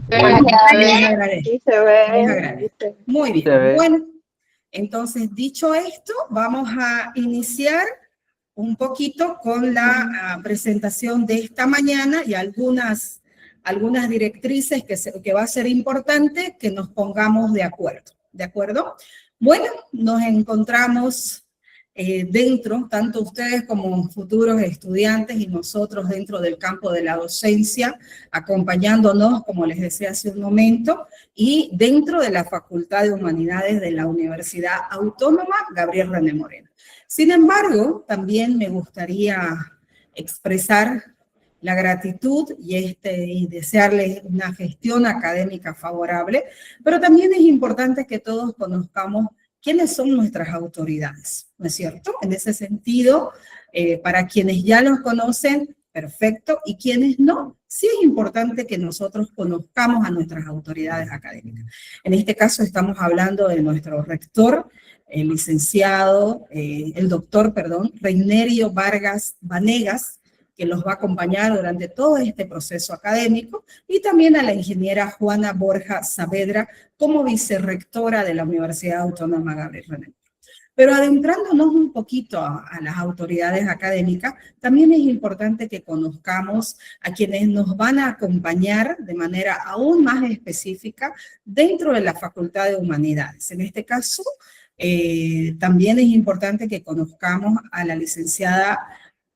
Les agradezco. Sí se ve. Les agradezco. Muy bien. Bueno, entonces, dicho esto, vamos a iniciar un poquito con la presentación de esta mañana y algunas directrices que va a ser importante que nos pongamos de acuerdo. ¿De acuerdo? Bueno, nos encontramos dentro, tanto ustedes como futuros estudiantes y nosotros dentro del campo de la docencia, acompañándonos, como les decía hace un momento, y dentro de la Facultad de Humanidades de la Universidad Autónoma Gabriel René Moreno. Sin embargo, también me gustaría expresar la gratitud y desearles una gestión académica favorable, pero también es importante que todos conozcamos quiénes son nuestras autoridades, ¿no es cierto? En ese sentido, para quienes ya los conocen, perfecto, y quienes no, sí es importante que nosotros conozcamos a nuestras autoridades académicas. En este caso estamos hablando de nuestro rector, el licenciado, el doctor, Reinerio Vargas Vanegas, que los va a acompañar durante todo este proceso académico, y también a la ingeniera Juana Borja Saavedra como vicerrectora de la Universidad Autónoma Gabriel René. Pero adentrándonos un poquito a las autoridades académicas, también es importante que conozcamos a quienes nos van a acompañar de manera aún más específica dentro de la Facultad de Humanidades. En este caso, también es importante que conozcamos a la licenciada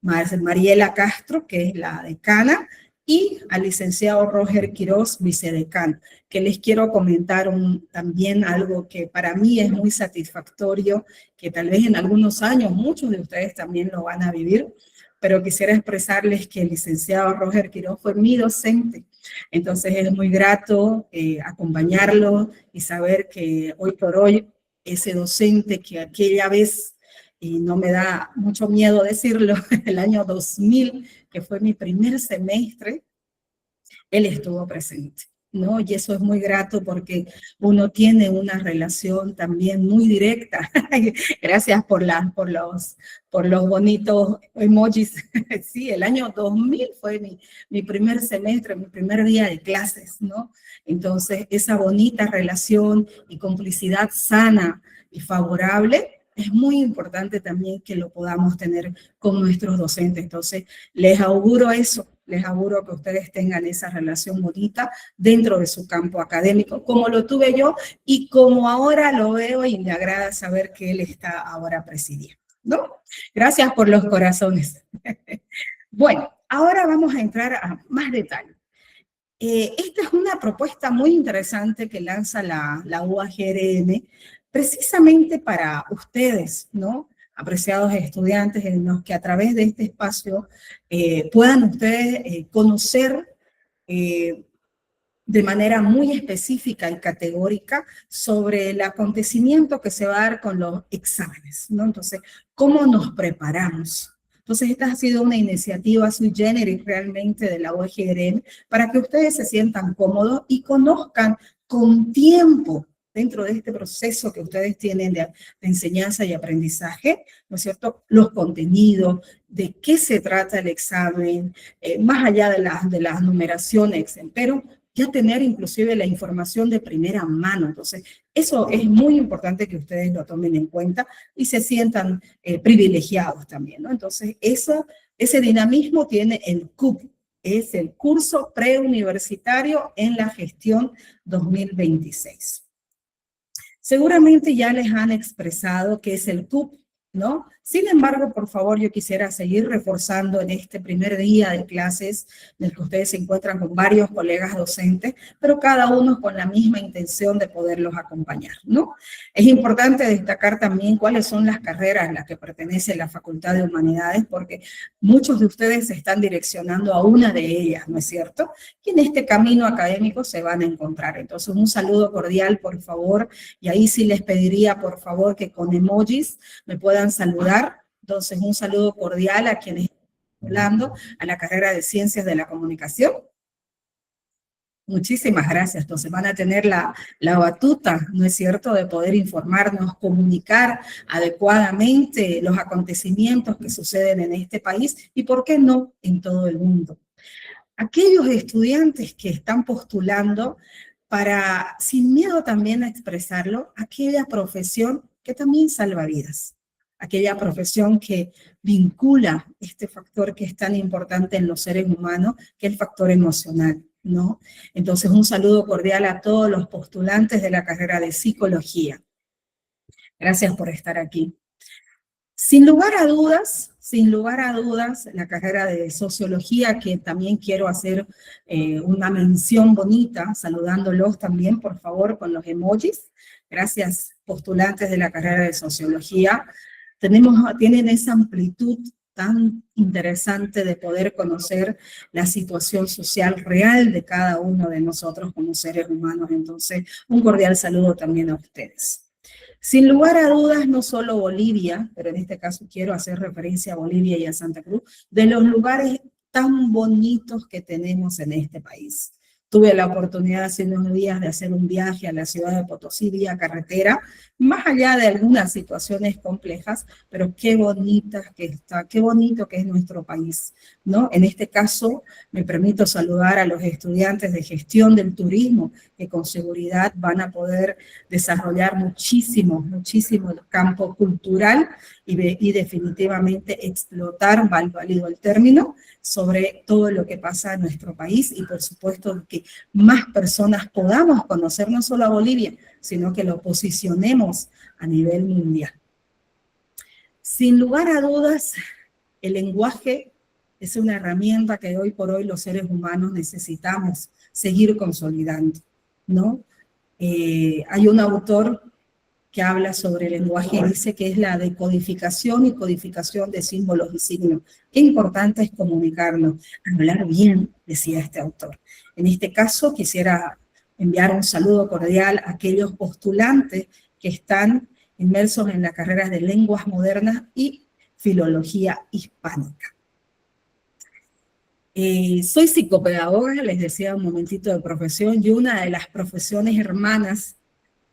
Mariela Castro, que es la decana, y al licenciado Roger Quiroz, vicedecano, que les quiero comentar también algo que para mí es muy satisfactorio, que tal vez en algunos años muchos de ustedes también lo van a vivir, pero quisiera expresarles que el licenciado Roger Quiroz fue mi docente. Entonces es muy grato acompañarlo y saber que hoy por hoy ese docente que aquella vez, y no me da mucho miedo decirlo, el año 2000, que fue mi primer semestre, él estuvo presente, ¿no? Y eso es muy grato porque uno tiene una relación también muy directa. Gracias por los bonitos emojis. Sí, el año 2000 fue mi primer semestre, mi primer día de clases, ¿no? Entonces, esa bonita relación y complicidad sana y favorable es muy importante también que lo podamos tener con nuestros docentes. Entonces, les auguro eso, les auguro que ustedes tengan esa relación bonita dentro de su campo académico, como lo tuve yo y como ahora lo veo y me agrada saber que él está ahora presidiendo, ¿no? Gracias por los corazones. Bueno, ahora vamos a entrar a más detalle. Esta es una propuesta muy interesante que lanza la UAGRN precisamente para ustedes, ¿no? Apreciados estudiantes, en los que a través de este espacio puedan ustedes conocer de manera muy específica y categórica sobre el acontecimiento que se va a dar con los exámenes, ¿no? Entonces, ¿cómo nos preparamos? Entonces, esta ha sido una iniciativa sui generis realmente de la UAGRN para que ustedes se sientan cómodos y conozcan con tiempo dentro de este proceso que ustedes tienen de enseñanza y aprendizaje, ¿no es cierto?, los contenidos, de qué se trata el examen, más allá de las numeraciones, pero ya tener inclusive la información de primera mano. Entonces, eso es muy importante que ustedes lo tomen en cuenta y se sientan privilegiados también, ¿no? Entonces, ese dinamismo tiene el CUP, es el Curso Preuniversitario en la Gestión 2026. Seguramente ya les han expresado qué es el CUP, ¿no? Sin embargo, por favor, yo quisiera seguir reforzando en este primer día de clases en el que ustedes se encuentran con varios colegas docentes, pero cada uno con la misma intención de poderlos acompañar, ¿no? Es importante destacar también cuáles son las carreras a las que pertenece la Facultad de Humanidades, porque muchos de ustedes se están direccionando a una de ellas, ¿no es cierto? Y en este camino académico se van a encontrar. Entonces, un saludo cordial, por favor, y ahí sí les pediría, por favor, que con emojis me puedan saludar. Entonces, un saludo cordial a quienes están hablando a la carrera de Ciencias de la Comunicación. Muchísimas gracias. Entonces van a tener la batuta, ¿no es cierto?, de poder informarnos, comunicar adecuadamente los acontecimientos que suceden en este país y, ¿por qué no?, en todo el mundo. aquellos estudiantes que están postulando para, sin miedo también a expresarlo, aquella profesión que también salva vidas, aquella profesión que vincula este factor que es tan importante en los seres humanos, que es el factor emocional, ¿no? Entonces, un saludo cordial a todos los postulantes de la carrera de psicología. Gracias por estar aquí. Sin lugar a dudas, la carrera de sociología, que también quiero hacer una mención bonita, saludándolos también, por favor, con los emojis. Gracias, postulantes de la carrera de sociología. Tienen esa amplitud tan interesante de poder conocer la situación social real de cada uno de nosotros como seres humanos. Entonces, un cordial saludo también a ustedes. Sin lugar a dudas, no solo Bolivia, pero en este caso quiero hacer referencia a Bolivia y a Santa Cruz, de los lugares tan bonitos que tenemos en este país. Tuve la oportunidad hace unos días de hacer un viaje a la ciudad de Potosí vía carretera, más allá de algunas situaciones complejas, pero qué bonitas que está, qué bonito que es nuestro país, ¿no? En este caso, me permito saludar a los estudiantes de gestión del turismo, que con seguridad van a poder desarrollar muchísimo el campo cultural y definitivamente explotar, válido el término, sobre todo lo que pasa en nuestro país y por supuesto que más personas podamos conocer no solo a Bolivia, sino que lo posicionemos a nivel mundial. Sin lugar a dudas, el lenguaje es una herramienta que hoy por hoy los seres humanos necesitamos seguir consolidando, ¿no? Hay un autor que habla sobre el lenguaje y dice que es la decodificación y codificación de símbolos y signos. Qué importante es comunicarnos, hablar bien, decía este autor. En este caso quisiera enviar un saludo cordial a aquellos postulantes que están inmersos en las carreras de lenguas modernas y filología hispánica. Soy psicopedagoga, les decía un momentito de profesión, y una de las profesiones hermanas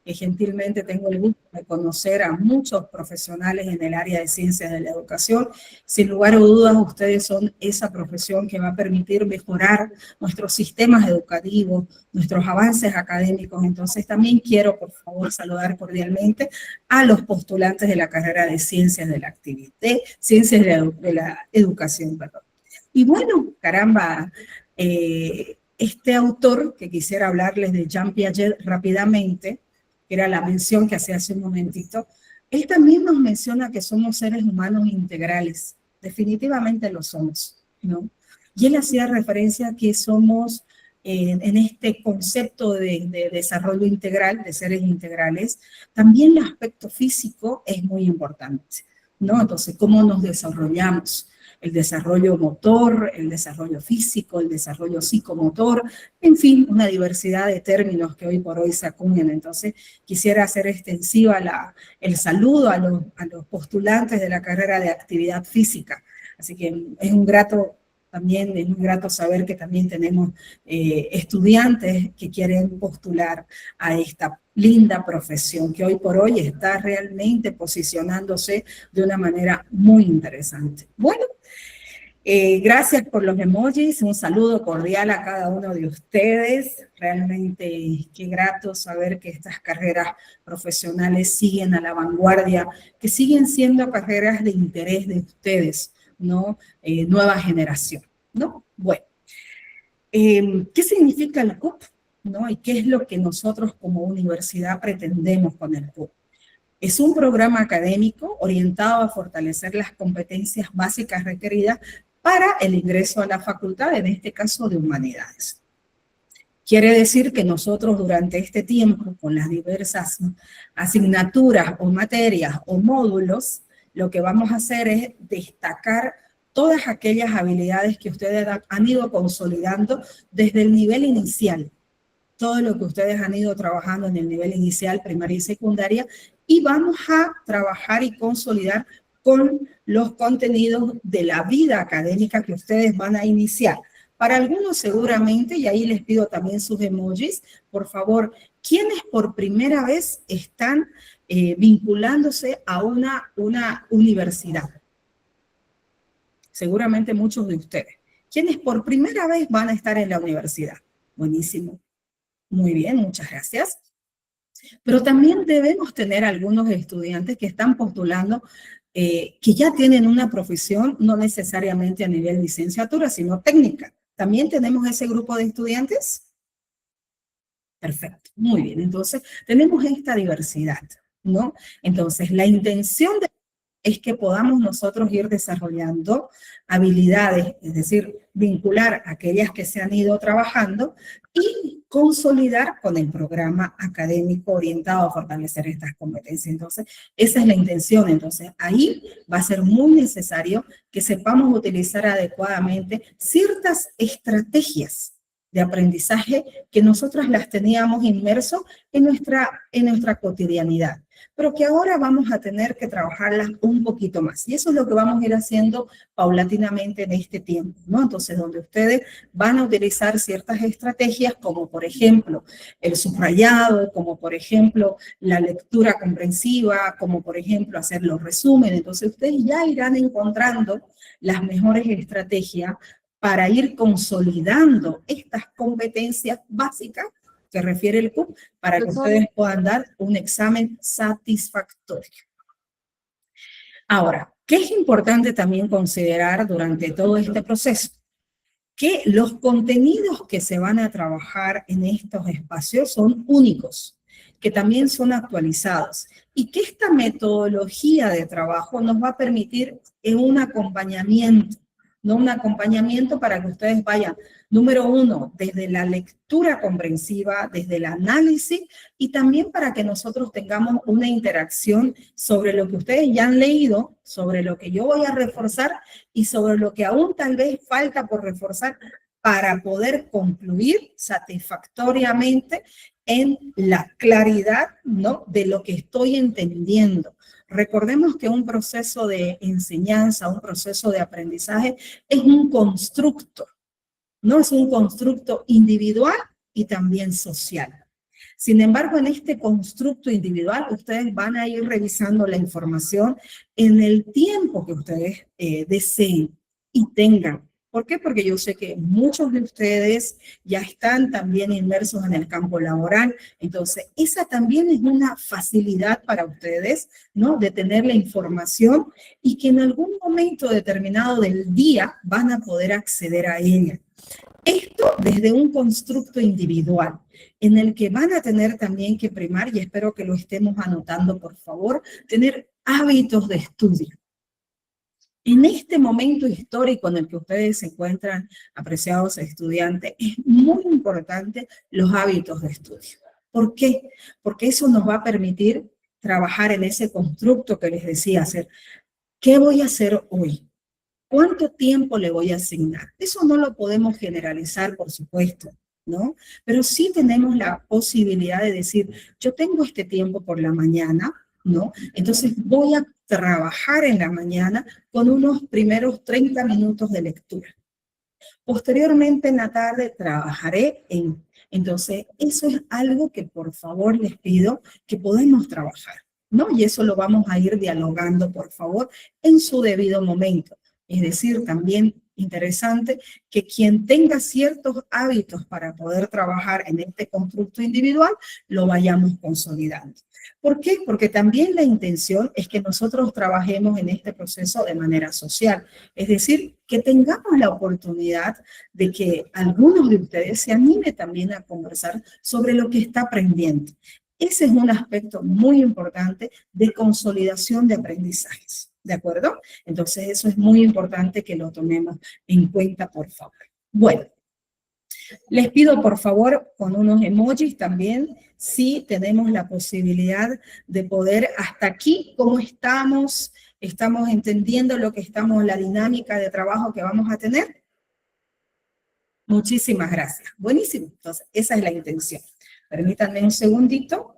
que gentilmente tengo el gusto de conocer a muchos profesionales en el área de ciencias de la educación. Sin lugar a dudas, ustedes son esa profesión que va a permitir mejorar nuestros sistemas educativos, nuestros avances académicos. Entonces, también quiero, por favor, saludar cordialmente a los postulantes de la carrera de ciencias de la actividad, ciencias de la educación, perdón. Y bueno, caramba, este autor, que quisiera hablarles de Jean Piaget rápidamente, que era la mención que hacía hace un momentito, él también nos menciona que somos seres humanos integrales. Definitivamente lo somos, ¿no? Y él hacía referencia a que somos, en este concepto de desarrollo integral, de seres integrales, también el aspecto físico es muy importante, ¿no? Entonces, ¿cómo nos desarrollamos? El desarrollo motor, el desarrollo físico, el desarrollo psicomotor, en fin, una diversidad de términos que hoy por hoy se acuñan. Entonces, quisiera hacer extensiva el saludo a los postulantes de la carrera de actividad física. Así que es muy grato saber que también tenemos estudiantes que quieren postular a esta linda profesión que hoy por hoy está realmente posicionándose de una manera muy interesante. Bueno, gracias por los emojis, un saludo cordial a cada uno de ustedes. Realmente qué grato saber que estas carreras profesionales siguen a la vanguardia, que siguen siendo carreras de interés de ustedes, ¿no? Nueva generación, ¿no? Bueno, ¿qué significa el CUP? ¿No? ¿Y qué es lo que nosotros como universidad pretendemos con el CUP? Es un programa académico orientado a fortalecer las competencias básicas requeridas para el ingreso a la facultad, en este caso de humanidades. Quiere decir que nosotros durante este tiempo, con las diversas asignaturas o materias o módulos, lo que vamos a hacer es destacar todas aquellas habilidades que ustedes han ido consolidando desde el nivel inicial, todo lo que ustedes han ido trabajando en el nivel inicial, primaria y secundaria, y vamos a trabajar y consolidar con los contenidos de la vida académica que ustedes van a iniciar. Para algunos seguramente, y ahí les pido también sus emojis, por favor, ¿quiénes por primera vez están vinculándose a una universidad? Seguramente muchos de ustedes. quienes por primera vez van a estar en la universidad. Buenísimo. Muy bien, muchas gracias. Pero también debemos tener algunos estudiantes que están postulando que ya tienen una profesión, no necesariamente a nivel licenciatura, sino técnica. ¿También tenemos ese grupo de estudiantes? Perfecto, muy bien. Entonces, tenemos esta diversidad, ¿no? Entonces, la intención es que podamos nosotros ir desarrollando habilidades, es decir, vincular aquellas que se han ido trabajando y consolidar con el programa académico orientado a fortalecer estas competencias. Entonces, esa es la intención. Entonces, ahí va a ser muy necesario que sepamos utilizar adecuadamente ciertas estrategias de aprendizaje que nosotras las teníamos inmersos en nuestra cotidianidad, pero que ahora vamos a tener que trabajarlas un poquito más. Y eso es lo que vamos a ir haciendo paulatinamente en este tiempo, ¿no? Entonces, donde ustedes van a utilizar ciertas estrategias, como por ejemplo el subrayado, como por ejemplo la lectura comprensiva, como por ejemplo hacer los resúmenes. Entonces, ustedes ya irán encontrando las mejores estrategias para ir consolidando estas competencias básicas que refiere el CUP para que ustedes puedan dar un examen satisfactorio. Ahora, ¿qué es importante también considerar durante todo este proceso? Que los contenidos que se van a trabajar en estos espacios son únicos, que también son actualizados y que esta metodología de trabajo nos va a permitir un acompañamiento, ¿no? Un acompañamiento para que ustedes vayan, número uno, desde la lectura comprensiva, desde el análisis, y también para que nosotros tengamos una interacción sobre lo que ustedes ya han leído, sobre lo que yo voy a reforzar y sobre lo que aún tal vez falta por reforzar para poder concluir satisfactoriamente en la claridad, ¿no?, de lo que estoy entendiendo. Recordemos que un proceso de enseñanza, un proceso de aprendizaje es un constructo, ¿no? Es un constructo individual y también social. Sin embargo, en este constructo individual, ustedes van a ir revisando la información en el tiempo que ustedes deseen y tengan. ¿Por qué? Porque yo sé que muchos de ustedes ya están también inmersos en el campo laboral. Entonces, esa también es una facilidad para ustedes, ¿no?, de tener la información y que en algún momento determinado del día van a poder acceder a ella. Esto desde un constructo individual, en el que van a tener también que primar, y espero que lo estemos anotando, por favor, tener hábitos de estudio. En este momento histórico en el que ustedes se encuentran, apreciados estudiantes, es muy importante los hábitos de estudio. ¿Por qué? Porque eso nos va a permitir trabajar en ese constructo que les decía hacer. ¿Qué voy a hacer hoy? ¿Cuánto tiempo le voy a asignar? Eso no lo podemos generalizar, por supuesto, ¿no? Pero sí tenemos la posibilidad de decir, yo tengo este tiempo por la mañana, ¿no? Entonces voy a trabajar en la mañana con unos primeros 30 minutos de lectura. Posteriormente en la tarde trabajaré en... Entonces, eso es algo que por favor les pido que podemos trabajar, ¿no? Y eso lo vamos a ir dialogando, por favor, en su debido momento. Es decir, también interesante que quien tenga ciertos hábitos para poder trabajar en este constructo individual, lo vayamos consolidando. ¿Por qué? Porque también la intención es que nosotros trabajemos en este proceso de manera social. Es decir, que tengamos la oportunidad de que algunos de ustedes se animen también a conversar sobre lo que está aprendiendo. Ese es un aspecto muy importante de consolidación de aprendizajes. ¿De acuerdo? Entonces, eso es muy importante que lo tomemos en cuenta, por favor. Bueno, les pido, por favor, con unos emojis también, si tenemos la posibilidad de poder, hasta aquí, ¿cómo estamos? ¿Estamos entendiendo lo que estamos, la dinámica de trabajo que vamos a tener? Muchísimas gracias. Buenísimo. Entonces, esa es la intención. Permítanme un segundito.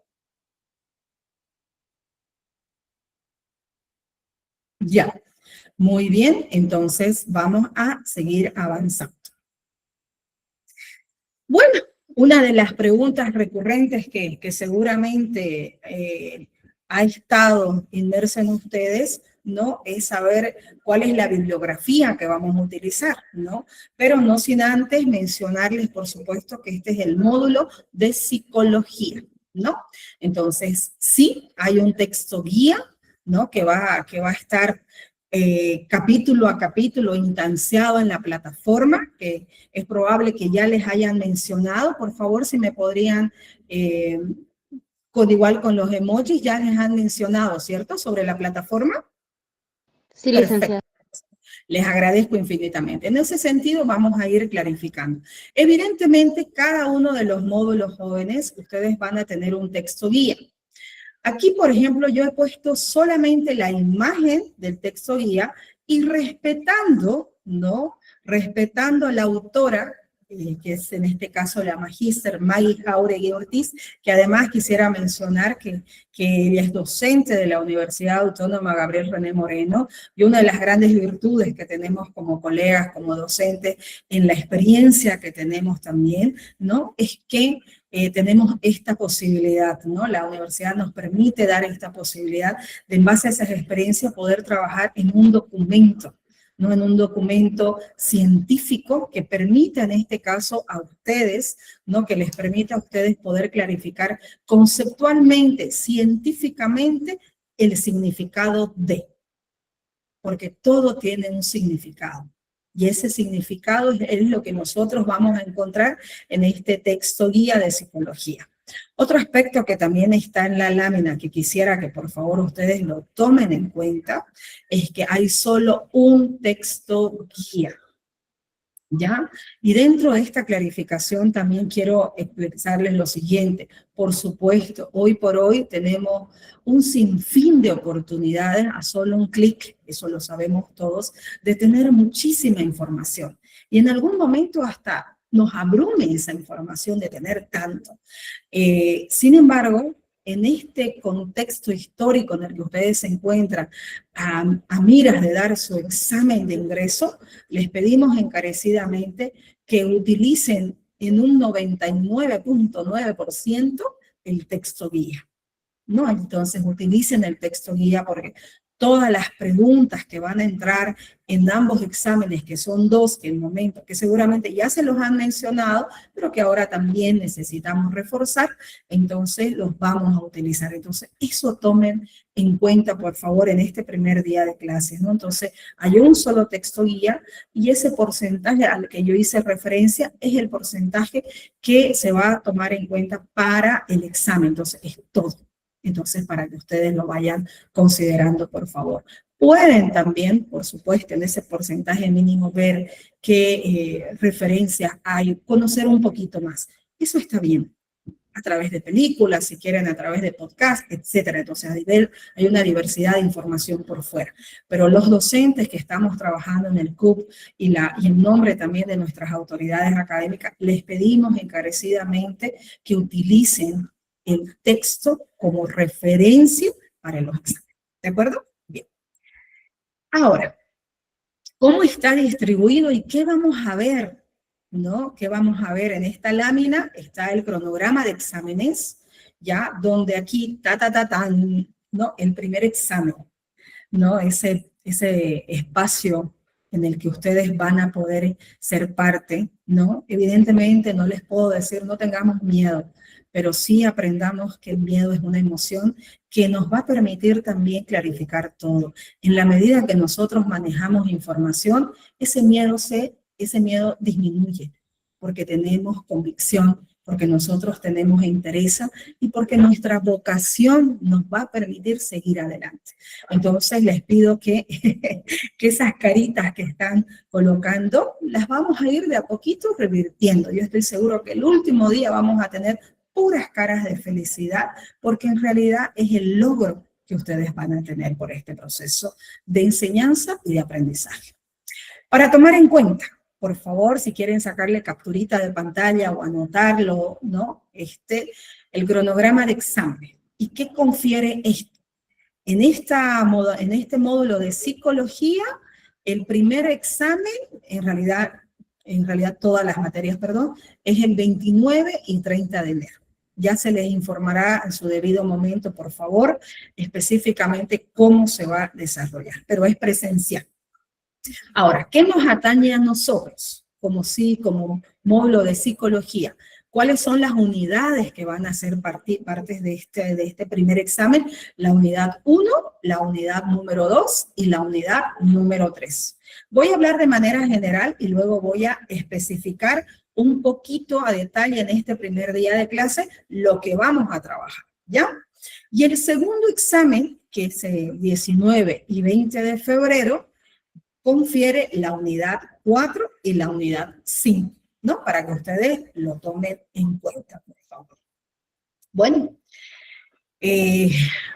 Ya. Muy bien, entonces vamos a seguir avanzando. Bueno, una de las preguntas recurrentes que seguramente ha estado inmersa en ustedes ¿no? Es saber cuál es la bibliografía que vamos a utilizar, ¿no? Pero no sin antes mencionarles, por supuesto, que este es el módulo de psicología, ¿no? Entonces, sí, hay un texto guía, ¿no? Que va a estar capítulo a capítulo instanciado en la plataforma, que es probable que ya les hayan mencionado. Por favor, si me podrían, igual con los emojis, ya les han mencionado, ¿cierto? Sobre la plataforma. Sí, licenciada. Les agradezco infinitamente. En ese sentido, vamos a ir clarificando. Evidentemente, cada uno de los módulos jóvenes, ustedes van a tener un texto guía. Aquí, por ejemplo, yo he puesto solamente la imagen del texto guía y respetando, ¿no? Respetando a la autora, que es en este caso la magíster Maggie Jauregui Ortiz, que además quisiera mencionar que ella es docente de la Universidad Autónoma Gabriel René Moreno, y una de las grandes virtudes que tenemos como colegas, como docentes, en la experiencia que tenemos también, ¿no? Es que tenemos esta posibilidad, ¿no? La universidad nos permite dar esta posibilidad de, en base a esas experiencias, poder trabajar en un documento, ¿no? En un documento científico que permita, en este caso, a ustedes, ¿no? Que les permita a ustedes poder clarificar conceptualmente, científicamente, el significado de, porque todo tiene un significado. Y ese significado es lo que nosotros vamos a encontrar en este texto guía de psicología. Otro aspecto que también está en la lámina, que quisiera que por favor ustedes lo tomen en cuenta, es que hay solo un texto guía, ¿ya? Y dentro de esta clarificación también quiero expresarles lo siguiente. Por supuesto, hoy por hoy tenemos un sinfín de oportunidades a solo un clic, eso lo sabemos todos, de tener muchísima información. Y en algún momento hasta nos abrume esa información de tener tanto. Sin embargo, en este contexto histórico en el que ustedes se encuentran a miras de dar su examen de ingreso, les pedimos encarecidamente que utilicen en un 99.9% el texto guía, ¿no? Entonces utilicen el texto guía porque todas las preguntas que van a entrar en ambos exámenes, que son dos, que en el momento, que seguramente ya se los han mencionado, pero que ahora también necesitamos reforzar, entonces los vamos a utilizar. Entonces, eso tomen en cuenta, por favor, en este primer día de clases, ¿no? Entonces, hay un solo texto guía y ese porcentaje al que yo hice referencia es el porcentaje que se va a tomar en cuenta para el examen. Entonces, es todo. Entonces, para que ustedes lo vayan considerando, por favor. Pueden también, por supuesto, en ese porcentaje mínimo ver qué referencias hay, conocer un poquito más. Eso está bien. A través de películas, si quieren, a través de podcast, etcétera. Entonces, hay una diversidad de información por fuera. Pero los docentes que estamos trabajando en el CUP y en nombre también de nuestras autoridades académicas, les pedimos encarecidamente que utilicen el texto como referencia para los exámenes. ¿De acuerdo? Bien. Ahora, ¿cómo está distribuido y qué vamos a ver? ¿No? ¿Qué vamos a ver? En esta lámina está el cronograma de exámenes, ¿ya? Donde aquí, ¿no? El primer examen, ¿no? Ese espacio en el que ustedes van a poder ser parte, ¿no? Evidentemente no les puedo decir, no tengamos miedo, pero sí aprendamos que el miedo es una emoción que nos va a permitir también clarificar todo. En la medida que nosotros manejamos información, ese miedo disminuye, porque tenemos convicción, porque nosotros tenemos interés y porque nuestra vocación nos va a permitir seguir adelante. Entonces les pido que esas caritas que están colocando, las vamos a ir de a poquito revirtiendo. Yo estoy seguro que el último día vamos a tener puras caras de felicidad, porque en realidad es el logro que ustedes van a tener por este proceso de enseñanza y de aprendizaje. Para tomar en cuenta, por favor, si quieren sacarle capturita de pantalla o anotarlo, ¿no? El cronograma de examen. ¿Y qué confiere esto? En este módulo de psicología, el primer examen, en realidad todas las materias, perdón, es el 29 y 30 de enero. ya se les informará en su debido momento, por favor, específicamente cómo se va a desarrollar, pero es presencial. Ahora, ¿qué nos atañe a nosotros como módulo de psicología? ¿Cuáles son las unidades que van a ser partes de este primer examen? La unidad 1, la unidad número 2 y la unidad número 3. Voy a hablar de manera general y luego voy a especificar un poquito a detalle en este primer día de clase lo que vamos a trabajar, ¿ya? Y el segundo examen, que es 19 y 20 de febrero, confiere la unidad 4 y la unidad 5, ¿no? Para que ustedes lo tomen en cuenta, por favor. Bueno,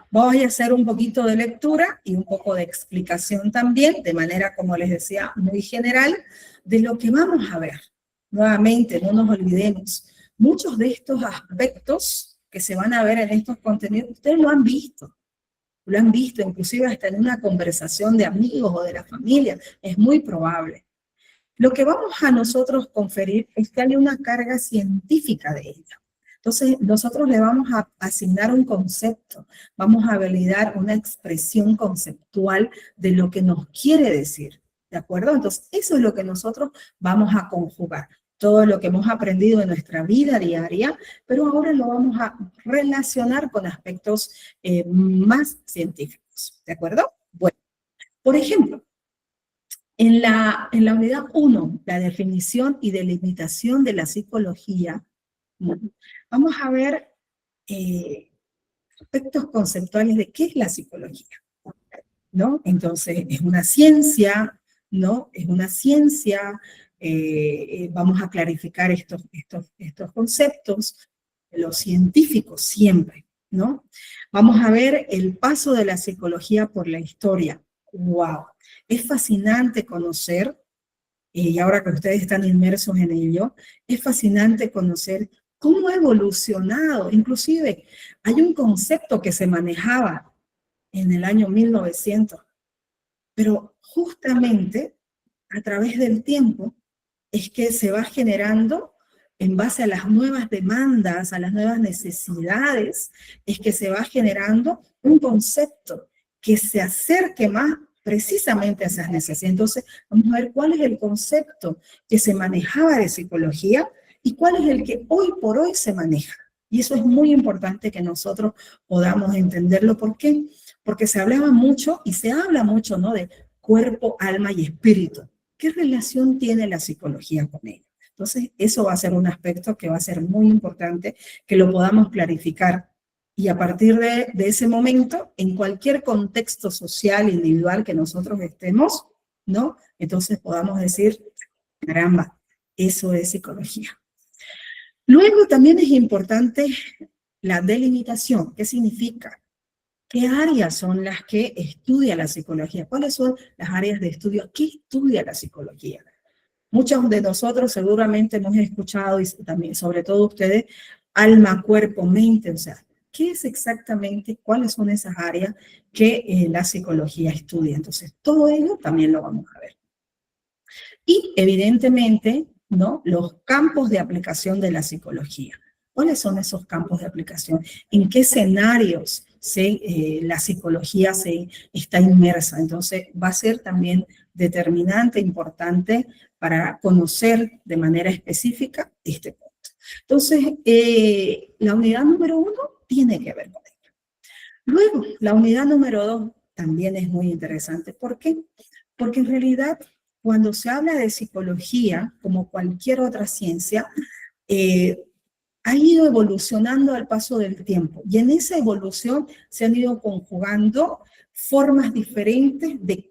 voy a hacer un poquito de lectura y un poco de explicación también, de manera, como les decía, muy general, de lo que vamos a ver. Nuevamente, no nos olvidemos, muchos de estos aspectos que se van a ver en estos contenidos, ustedes lo han visto inclusive hasta en una conversación de amigos o de la familia, es muy probable. Lo que vamos a nosotros conferir es que hay una carga científica de ella. Entonces, nosotros le vamos a asignar un concepto, vamos a validar una expresión conceptual de lo que nos quiere decir, ¿de acuerdo? Entonces, eso es lo que nosotros vamos a conjugar. Todo lo que hemos aprendido en nuestra vida diaria, pero ahora lo vamos a relacionar con aspectos más científicos, ¿de acuerdo? Bueno, por ejemplo, en la unidad 1, la definición y delimitación de la psicología, vamos a ver aspectos conceptuales de qué es la psicología, ¿no? Entonces, es una ciencia, ¿no? Es una ciencia. Vamos a clarificar estos conceptos, los científicos siempre, ¿no? Vamos a ver el paso de la psicología por la historia. ¡Wow! Es fascinante conocer, y ahora que ustedes están inmersos en ello, es fascinante conocer cómo ha evolucionado. Inclusive, hay un concepto que se manejaba en el año 1900, pero justamente a través del tiempo es que se va generando en base a las nuevas demandas, a las nuevas necesidades, es que se va generando un concepto que se acerque más precisamente a esas necesidades. Entonces, vamos a ver cuál es el concepto que se manejaba de psicología y cuál es el que hoy por hoy se maneja. Y eso es muy importante que nosotros podamos entenderlo. ¿Por qué? Porque se hablaba mucho y se habla mucho, ¿no? De cuerpo, alma y espíritu. ¿Qué relación tiene la psicología con ello? Entonces, eso va a ser un aspecto que va a ser muy importante que lo podamos clarificar. Y a partir de ese momento, en cualquier contexto social, individual que nosotros estemos, ¿no? Entonces podamos decir, caramba, eso es psicología. Luego también es importante la delimitación. ¿Qué significa? ¿Qué áreas son las que estudia la psicología? ¿Cuáles son las áreas de estudio? ¿Qué estudia la psicología? Muchos de nosotros seguramente hemos escuchado, y también, sobre todo ustedes, alma, cuerpo, mente, o sea, ¿qué es exactamente, cuáles son esas áreas que la psicología estudia? Entonces, todo ello también lo vamos a ver. Y, evidentemente, ¿no? Los campos de aplicación de la psicología. ¿Cuáles son esos campos de aplicación? ¿En qué escenarios la psicología está inmersa? Entonces, va a ser también determinante, importante para conocer de manera específica este punto. Entonces, la unidad número 1 tiene que ver con ello. Luego, la unidad número 2 también es muy interesante. ¿Por qué? Porque en realidad, cuando se habla de psicología, como cualquier otra ciencia, ha ido evolucionando al paso del tiempo. Y en esa evolución se han ido conjugando formas diferentes de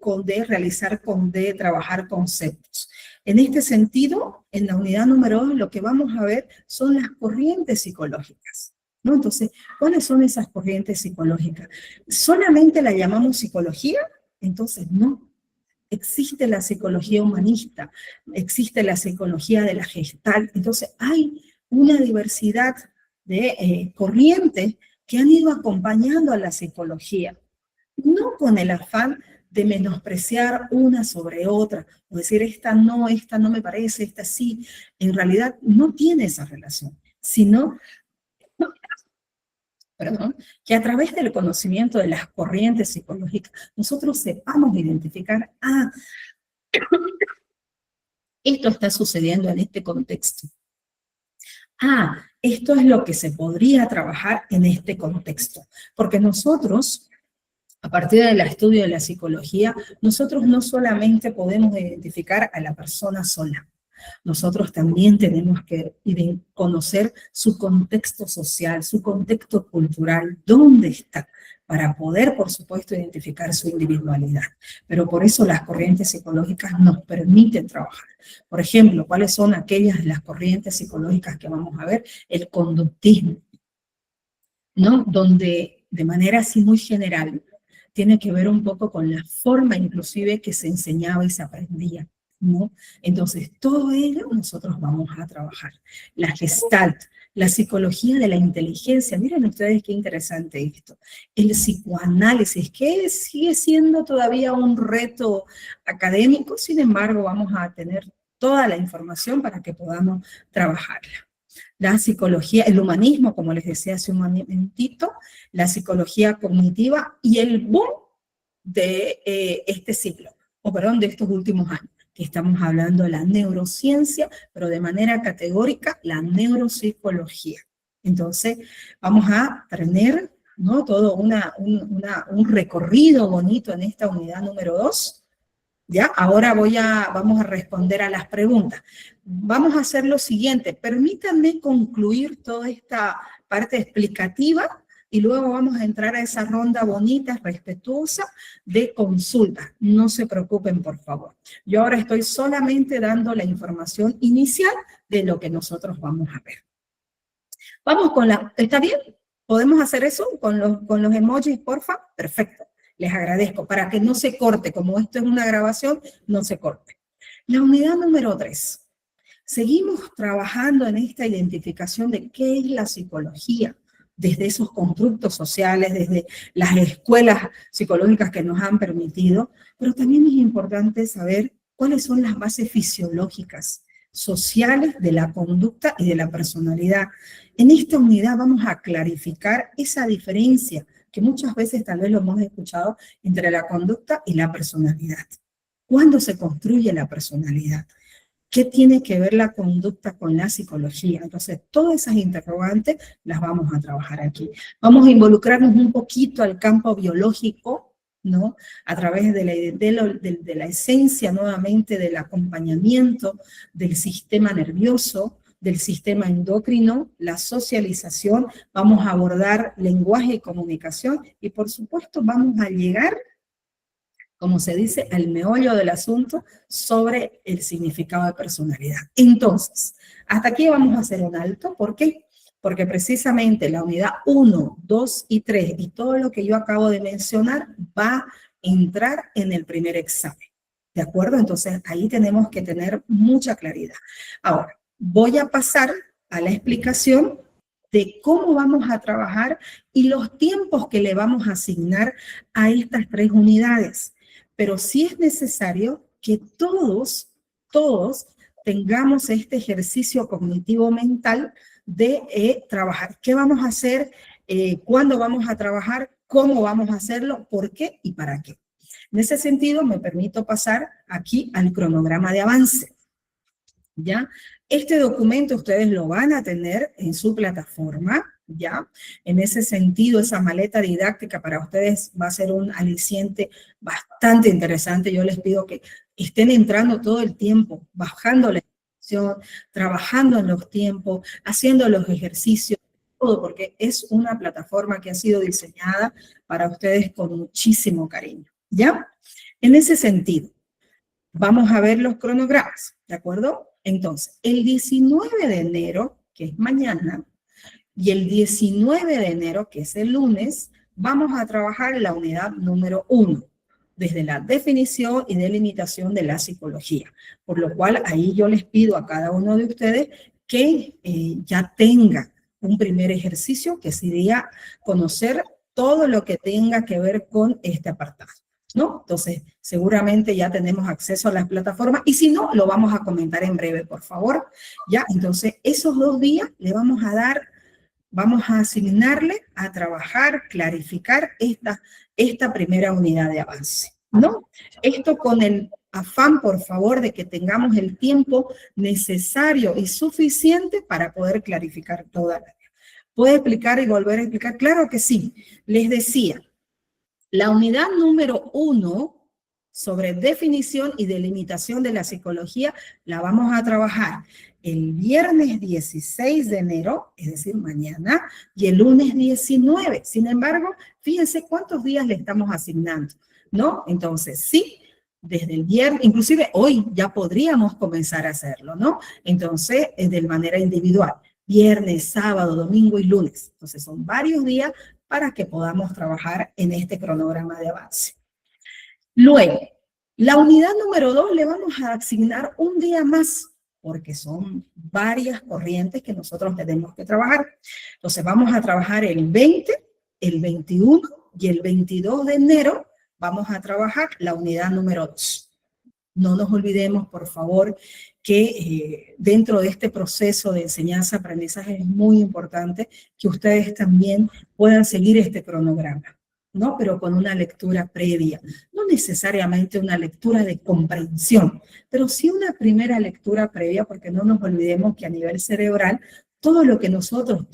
trabajar conceptos. En este sentido, en la unidad número 2, lo que vamos a ver son las corrientes psicológicas, ¿no? Entonces, ¿cuáles son esas corrientes psicológicas? ¿Solamente la llamamos psicología? Entonces, no. Existe la psicología humanista, existe la psicología de la Gestalt. Entonces, hay una diversidad de corrientes que han ido acompañando a la psicología, no con el afán de menospreciar una sobre otra, o decir esta no me parece, esta sí. En realidad no tiene esa relación, sino perdón, que a través del conocimiento de las corrientes psicológicas, nosotros sepamos identificar, esto está sucediendo en este contexto. Esto es lo que se podría trabajar en este contexto. Porque nosotros, a partir del estudio de la psicología, nosotros no solamente podemos identificar a la persona sola. Nosotros también tenemos que conocer su contexto social, su contexto cultural, dónde está, para poder, por supuesto, identificar su individualidad. Pero por eso las corrientes psicológicas nos permiten trabajar. Por ejemplo, ¿cuáles son aquellas de las corrientes psicológicas que vamos a ver? El conductismo, ¿no? Donde, de manera así muy general, tiene que ver un poco con la forma inclusive que se enseñaba y se aprendía, ¿no? Entonces, todo ello nosotros vamos a trabajar. La Gestalt, la psicología de la inteligencia, miren ustedes qué interesante esto. El psicoanálisis, que sigue siendo todavía un reto académico, sin embargo, vamos a tener toda la información para que podamos trabajarla. La psicología, el humanismo, como les decía hace un momentito, la psicología cognitiva y el boom de este siglo, de estos últimos años, que estamos hablando de la neurociencia, pero de manera categórica, la neuropsicología. Entonces, vamos a tener, ¿no?, todo un recorrido bonito en esta unidad número 2. ¿Ya? Ahora vamos a responder a las preguntas. Vamos a hacer lo siguiente. Permítanme concluir toda esta parte explicativa y luego vamos a entrar a esa ronda bonita, respetuosa de consultas. No se preocupen, por favor. Yo ahora estoy solamente dando la información inicial de lo que nosotros vamos a ver. Vamos con ¿está bien? ¿Podemos hacer eso con los emojis, porfa? Perfecto. Les agradezco, para que no se corte, como esto es una grabación, no se corte. La unidad número 3. Seguimos trabajando en esta identificación de qué es la psicología, desde esos constructos sociales, desde las escuelas psicológicas que nos han permitido, pero también es importante saber cuáles son las bases fisiológicas, sociales de la conducta y de la personalidad. En esta unidad vamos a clarificar esa diferencia que muchas veces tal vez lo hemos escuchado entre la conducta y la personalidad. ¿Cuándo se construye la personalidad? ¿Qué tiene que ver la conducta con la psicología? Entonces, todas esas interrogantes las vamos a trabajar aquí. Vamos a involucrarnos un poquito al campo biológico, ¿no? A través de la esencia nuevamente del acompañamiento del sistema nervioso, del sistema endocrino, la socialización, vamos a abordar lenguaje y comunicación y por supuesto vamos a llegar, como se dice, al meollo del asunto sobre el significado de personalidad. Entonces, hasta aquí vamos a hacer un alto. ¿Por qué? Porque precisamente la unidad 1, 2 y 3 y todo lo que yo acabo de mencionar va a entrar en el primer examen. ¿De acuerdo? Entonces, ahí tenemos que tener mucha claridad. Ahora, voy a pasar a la explicación de cómo vamos a trabajar y los tiempos que le vamos a asignar a estas 3 unidades. Pero sí es necesario que todos tengamos este ejercicio cognitivo mental de trabajar. ¿Qué vamos a hacer? ¿Cuándo vamos a trabajar? ¿Cómo vamos a hacerlo? ¿Por qué? ¿Y para qué? En ese sentido, me permito pasar aquí al cronograma de avance. ¿Ya? Este documento ustedes lo van a tener en su plataforma, ¿ya? En ese sentido, esa maleta didáctica para ustedes va a ser un aliciente bastante interesante. Yo les pido que estén entrando todo el tiempo, bajando la información, trabajando en los tiempos, haciendo los ejercicios, todo, porque es una plataforma que ha sido diseñada para ustedes con muchísimo cariño, ¿ya? En ese sentido, vamos a ver los cronogramas, ¿de acuerdo? Entonces, el 19 de enero, que es mañana, y el 19 de enero, que es el lunes, vamos a trabajar la unidad número 1, desde la definición y delimitación de la psicología. Por lo cual, ahí yo les pido a cada uno de ustedes que ya tenga un primer ejercicio, que sería conocer todo lo que tenga que ver con este apartado, ¿no? Entonces, seguramente ya tenemos acceso a las plataformas, y si no, lo vamos a comentar en breve, por favor, ¿ya? Entonces, esos 2 días le vamos a dar vamos a asignarle a trabajar, clarificar esta primera unidad de avance, ¿no? Esto con el afán, por favor, de que tengamos el tiempo necesario y suficiente para poder clarificar toda la idea. ¿Puedo explicar y volver a explicar? Claro que sí. Les decía, la unidad número 1 sobre definición y delimitación de la psicología la vamos a trabajar el viernes 16 de enero, es decir, mañana, y el lunes 19. Sin embargo, fíjense cuántos días le estamos asignando, ¿no? Entonces, sí, desde el viernes, inclusive hoy ya podríamos comenzar a hacerlo, ¿no? Entonces, de manera individual, viernes, sábado, domingo y lunes. Entonces, son varios días para que podamos trabajar en este cronograma de avance. Luego, la unidad número 2 le vamos a asignar un día más, porque son varias corrientes que nosotros tenemos que trabajar. Entonces, vamos a trabajar el 20, el 21 y el 22 de enero, vamos a trabajar la unidad número 2. No nos olvidemos, por favor, que dentro de este proceso de enseñanza-aprendizaje es muy importante que ustedes también puedan seguir este cronograma, ¿no? Pero con una lectura previa, no necesariamente una lectura de comprensión, pero sí una primera lectura previa, porque no nos olvidemos que a nivel cerebral, todo lo que nosotros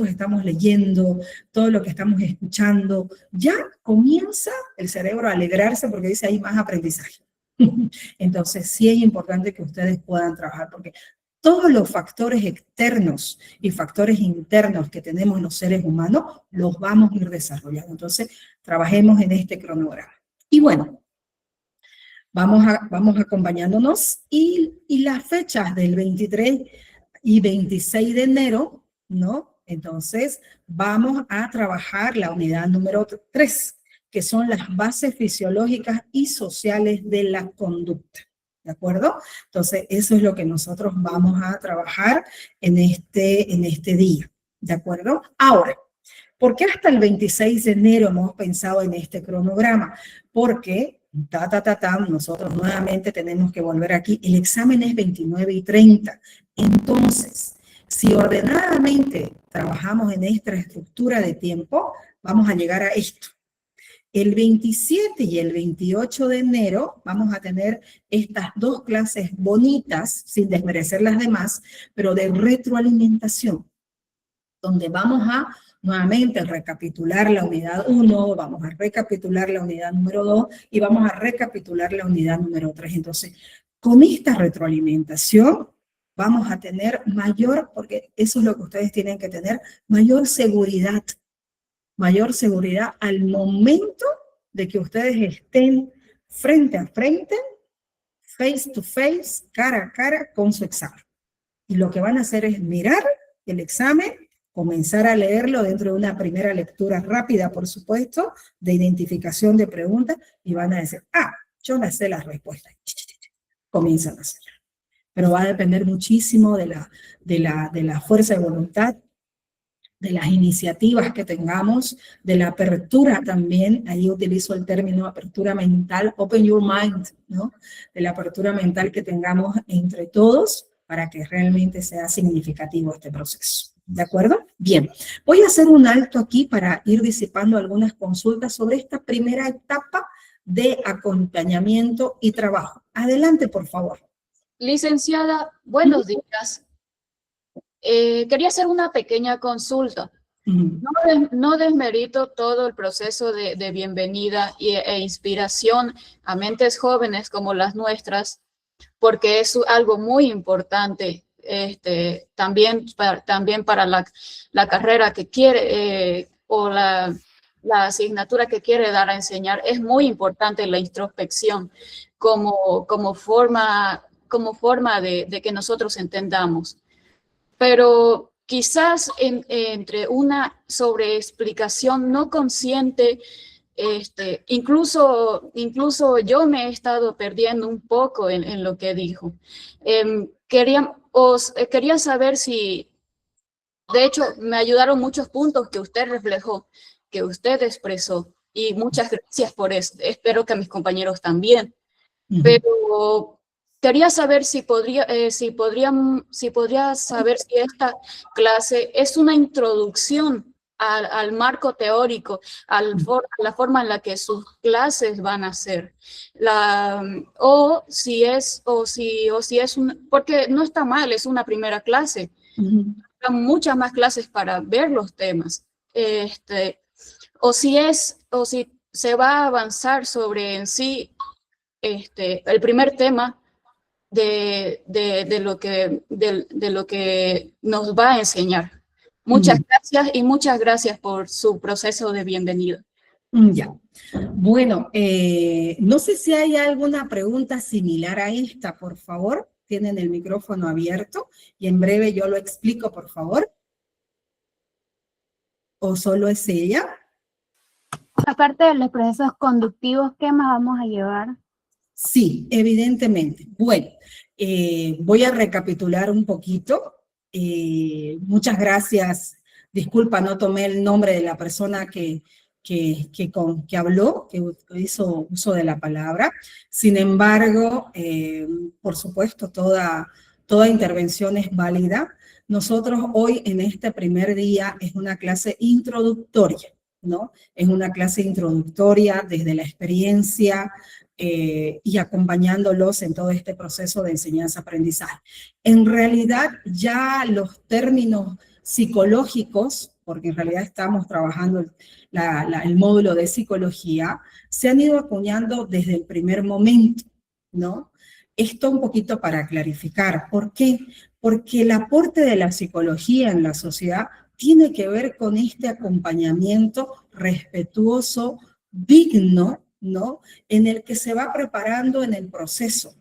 estamos leyendo, todo lo que estamos escuchando, ya comienza el cerebro a alegrarse porque dice hay más aprendizaje. Entonces sí es importante que ustedes puedan trabajar, porque todos los factores externos y factores internos que tenemos los seres humanos, los vamos a ir desarrollando. Entonces, trabajemos en este cronograma. Y bueno, vamos acompañándonos y las fechas del 23 y 26 de enero, ¿no? Entonces, vamos a trabajar la unidad número 3, que son las bases fisiológicas y sociales de la conducta. ¿De acuerdo? Entonces, eso es lo que nosotros vamos a trabajar en este día. ¿De acuerdo? Ahora, ¿por qué hasta el 26 de enero hemos pensado en este cronograma? Porque, nosotros nuevamente tenemos que volver aquí. El examen es 29 y 30. Entonces, si ordenadamente trabajamos en esta estructura de tiempo, vamos a llegar a esto. El 27 y el 28 de enero vamos a tener estas dos clases bonitas, sin desmerecer las demás, pero de retroalimentación, donde vamos a nuevamente recapitular la unidad 1, vamos a recapitular la unidad número 2 y vamos a recapitular la unidad número 3. Entonces, con esta retroalimentación vamos a tener mayor, porque eso es lo que ustedes tienen que tener, mayor seguridad al momento de que ustedes estén frente a frente, face to face, cara a cara con su examen. Y lo que van a hacer es mirar el examen, comenzar a leerlo dentro de una primera lectura rápida, por supuesto, de identificación de preguntas, y van a decir, yo me sé las respuestas. Comienzan a hacerlo. Pero va a depender muchísimo de la fuerza de voluntad, de las iniciativas que tengamos, de la apertura también, ahí utilizo el término apertura mental, open your mind, ¿no? De la apertura mental que tengamos entre todos para que realmente sea significativo este proceso. ¿De acuerdo? Bien, voy a hacer un alto aquí para ir disipando algunas consultas sobre esta primera etapa de acompañamiento y trabajo. Adelante, por favor. Licenciada, buenos días. Quería hacer una pequeña consulta. No desmerito todo el proceso de bienvenida e inspiración a mentes jóvenes como las nuestras, porque es algo muy importante también para la carrera que quiere o la asignatura que quiere dar a enseñar. Es muy importante la introspección como forma de que nosotros entendamos. Pero quizás entre una sobreexplicación no consciente, incluso yo me he estado perdiendo un poco en lo que dijo. Quería saber si, de hecho, me ayudaron muchos puntos que usted reflejó, que usted expresó, y muchas gracias por eso. Espero que a mis compañeros también. Pero quería saber si podría saber si esta clase es una introducción al marco teórico, a la forma en la que sus clases van a ser. O si es porque no está mal, es una primera clase. Hay muchas más clases para ver los temas. O si se va a avanzar sobre en sí el primer tema de lo que nos va a enseñar. Muchas gracias y muchas gracias por su proceso de bienvenida. Ya. Bueno, no sé si hay alguna pregunta similar a esta, por favor. Tienen el micrófono abierto y en breve yo lo explico, por favor. ¿O solo es ella? Aparte de los procesos conductivos, ¿qué más vamos a llevar? Sí, evidentemente. Bueno, voy a recapitular un poquito. Muchas gracias. Disculpa, no tomé el nombre de la persona que habló, que hizo uso de la palabra. Sin embargo, por supuesto, toda intervención es válida. Nosotros hoy, en este primer día, es una clase introductoria, ¿no? Es una clase introductoria desde la experiencia y acompañándolos en todo este proceso de enseñanza-aprendizaje. En realidad, ya los términos psicológicos, porque en realidad estamos trabajando el módulo de psicología, se han ido acuñando desde el primer momento, ¿no? Esto un poquito para clarificar. ¿Por qué? Porque el aporte de la psicología en la sociedad tiene que ver con este acompañamiento respetuoso, digno, ¿no? En el que se va preparando en el proceso.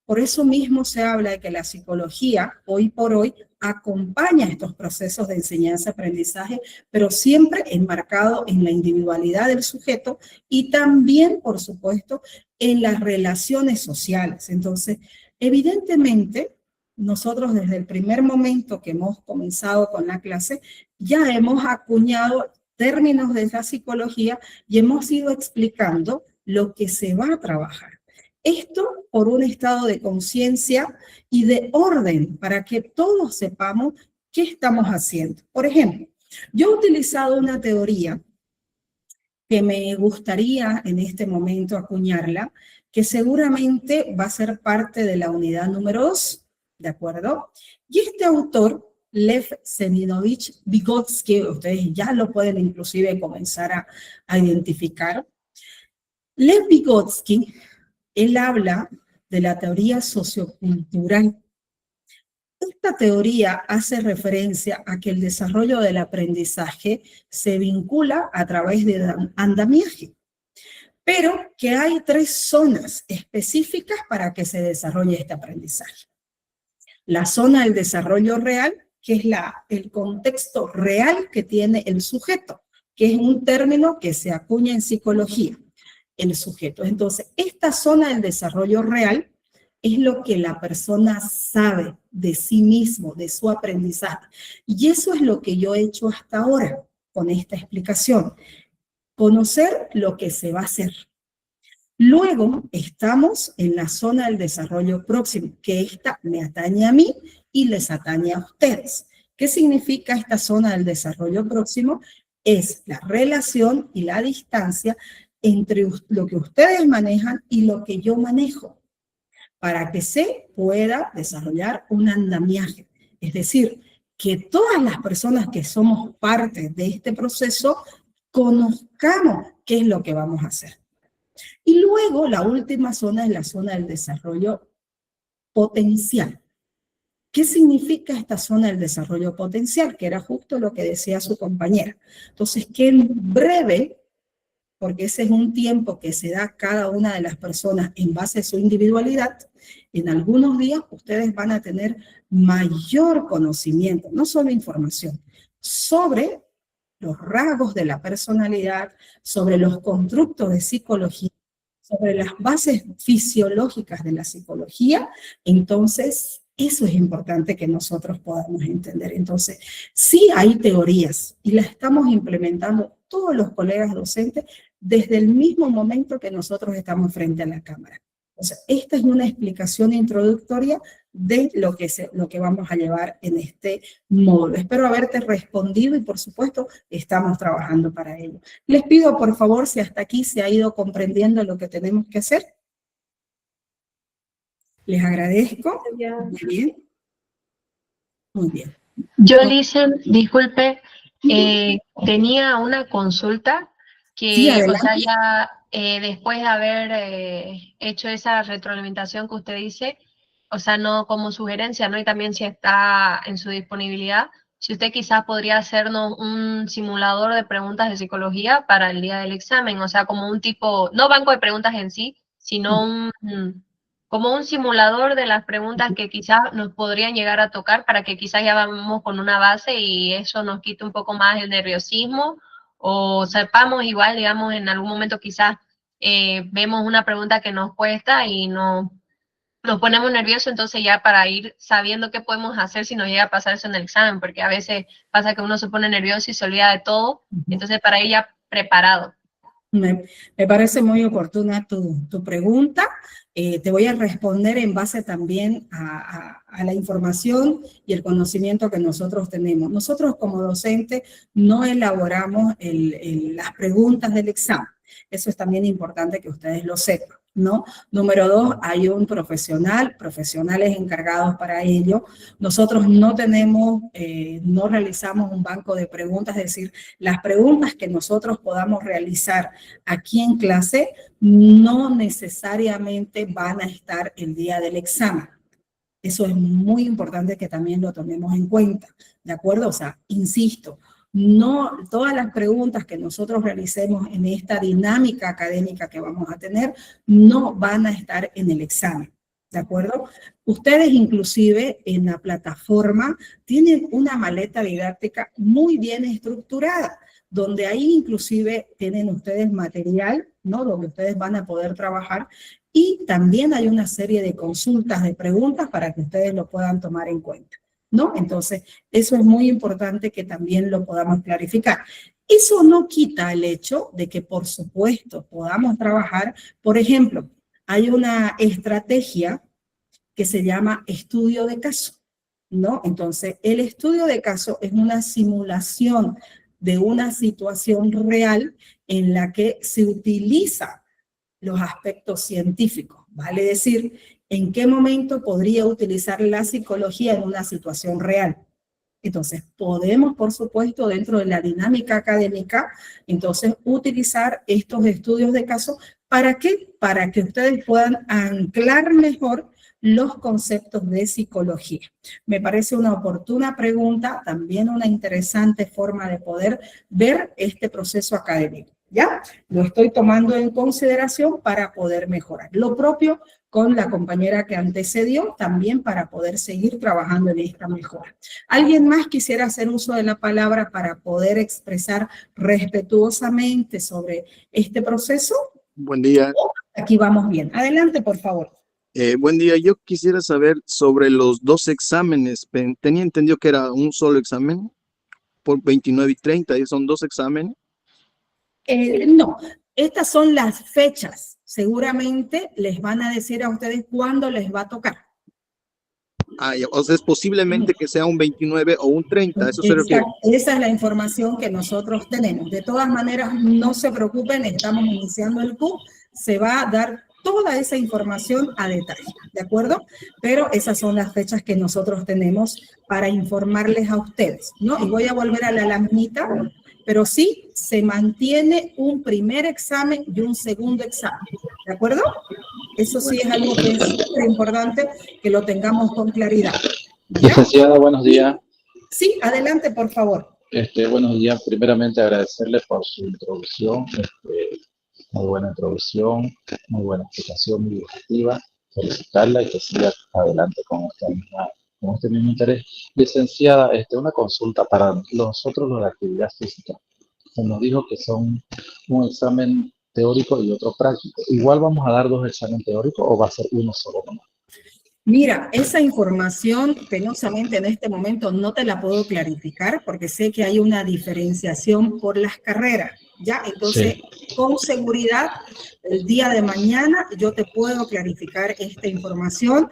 Por eso mismo se habla de que la psicología, hoy por hoy, acompaña estos procesos de enseñanza-aprendizaje, pero siempre enmarcado en la individualidad del sujeto y también, por supuesto, en las relaciones sociales. Entonces, evidentemente, nosotros desde el primer momento que hemos comenzado con la clase, ya hemos acuñado términos de la psicología y hemos ido explicando lo que se va a trabajar. Esto por un estado de conciencia y de orden para que todos sepamos qué estamos haciendo. Por ejemplo, yo he utilizado una teoría que me gustaría en este momento acuñarla, que seguramente va a ser parte de la unidad número 2, ¿de acuerdo? Y este autor, Lev Seminovich Vygotsky, ustedes ya lo pueden inclusive comenzar a identificar. Lev Vygotsky, él habla de la teoría sociocultural. Esta teoría hace referencia a que el desarrollo del aprendizaje se vincula a través de andamiaje, pero que hay 3 zonas específicas para que se desarrolle este aprendizaje. La zona del desarrollo real, que es el contexto real que tiene el sujeto, que es un término que se acuña en psicología, el sujeto. Entonces, esta zona del desarrollo real es lo que la persona sabe de sí mismo, de su aprendizaje. Y eso es lo que yo he hecho hasta ahora con esta explicación. Conocer lo que se va a hacer. Luego estamos en la zona del desarrollo próximo, que esta me atañe a mí y les atañe a ustedes. ¿Qué significa esta zona del desarrollo próximo? Es la relación y la distancia entre lo que ustedes manejan y lo que yo manejo, para que se pueda desarrollar un andamiaje. Es decir, que todas las personas que somos parte de este proceso conozcamos qué es lo que vamos a hacer. Y luego la última zona es la zona del desarrollo potencial. ¿Qué significa esta zona del desarrollo potencial? Que era justo lo que decía su compañera. Entonces, que en breve, porque ese es un tiempo que se da a cada una de las personas en base a su individualidad, en algunos días ustedes van a tener mayor conocimiento, no solo información, sobre los rasgos de la personalidad, sobre los constructos de psicología, sobre las bases fisiológicas de la psicología. Entonces, eso es importante que nosotros podamos entender. Entonces, sí hay teorías y las estamos implementando todos los colegas docentes desde el mismo momento que nosotros estamos frente a la cámara. O sea, esta es una explicación introductoria de lo que vamos a llevar en este módulo. Espero haberte respondido y, por supuesto, estamos trabajando para ello. Les pido, por favor, si hasta aquí se ha ido comprendiendo lo que tenemos que hacer. Les agradezco. Muy bien. Muy bien. Yo, Lizeth, disculpe, tenía una consulta que, Sí, o sea, ya después de haber hecho esa retroalimentación que usted dice, o sea, no como sugerencia, ¿no? Y también si está en su disponibilidad, si usted quizás podría hacernos un simulador de preguntas de psicología para el día del examen, o sea, como un tipo, no banco de preguntas en sí, sino como un simulador de las preguntas que quizás nos podrían llegar a tocar para que quizás ya vamos con una base y eso nos quite un poco más el nerviosismo, o sepamos igual, digamos, en algún momento quizás vemos una pregunta que nos cuesta y nos ponemos nerviosos, entonces ya para ir sabiendo qué podemos hacer si nos llega a pasar eso en el examen, porque a veces pasa que uno se pone nervioso y se olvida de todo, entonces para ir ya preparado. Me parece muy oportuna tu pregunta. Te voy a responder en base también a la información y el conocimiento que nosotros tenemos. Nosotros como docentes no elaboramos las preguntas del examen. Eso es también importante que ustedes lo sepan, ¿no? Número 2, hay un profesionales encargados para ello. Nosotros no tenemos, no realizamos un banco de preguntas, es decir, las preguntas que nosotros podamos realizar aquí en clase no necesariamente van a estar el día del examen. Eso es muy importante que también lo tomemos en cuenta, ¿de acuerdo? O sea, insisto, no todas las preguntas que nosotros realicemos en esta dinámica académica que vamos a tener no van a estar en el examen, ¿de acuerdo? Ustedes inclusive en la plataforma tienen una maleta didáctica muy bien estructurada, donde ahí inclusive tienen ustedes material, ¿no? Donde ustedes van a poder trabajar, y también hay una serie de consultas, de preguntas para que ustedes lo puedan tomar en cuenta, ¿no? Entonces, eso es muy importante que también lo podamos clarificar. Eso no quita el hecho de que, por supuesto, podamos trabajar. Por ejemplo, hay una estrategia que se llama estudio de caso, ¿no? Entonces, el estudio de caso es una simulación de una situación real en la que se utiliza los aspectos científicos, vale decir, en qué momento podría utilizar la psicología en una situación real. Entonces, podemos, por supuesto, dentro de la dinámica académica, entonces, utilizar estos estudios de caso. ¿Para qué? Para que ustedes puedan anclar mejor los conceptos de psicología. Me parece una oportuna pregunta, también una interesante forma de poder ver este proceso académico. ¿Ya? Lo estoy tomando en consideración para poder mejorar. Lo propio con la compañera que antecedió, también para poder seguir trabajando en esta mejora. ¿Alguien más quisiera hacer uso de la palabra para poder expresar respetuosamente sobre este proceso? Buen día. Aquí vamos bien. Adelante, por favor. Buen día. Yo quisiera saber sobre los 2 exámenes. Tenía entendido que era un solo examen por 29 y 30. ¿Y son 2 exámenes? No, estas son las fechas. Seguramente les van a decir a ustedes cuándo les va a tocar. O sea, es posiblemente que sea un 29 o un 30. Eso se refiere. Esa es la información que nosotros tenemos. De todas maneras, no se preocupen, estamos iniciando el CUP. Se va a dar toda esa información a detalle, ¿de acuerdo? Pero esas son las fechas que nosotros tenemos para informarles a ustedes, ¿no? Y voy a volver a la laminita, pero sí se mantiene un primer examen y un segundo examen, ¿de acuerdo? Eso sí es algo que es súper importante que lo tengamos con claridad. ¿Ya? Licenciada, buenos días. Sí, adelante, por favor. Buenos días. Primeramente agradecerle por su introducción. Muy buena introducción, muy buena explicación, muy objetiva. Felicitarla y que siga adelante con este mismo interés. Licenciada, una consulta para nosotros los de actividad física. Se nos dijo que son un examen teórico y otro práctico. ¿Igual vamos a dar 2 exámenes teóricos o va a ser uno solo nomás? Mira, esa información penosamente en este momento no te la puedo clarificar porque sé que hay una diferenciación por las carreras. ¿ya? Entonces, con seguridad, el día de mañana yo te puedo clarificar esta información,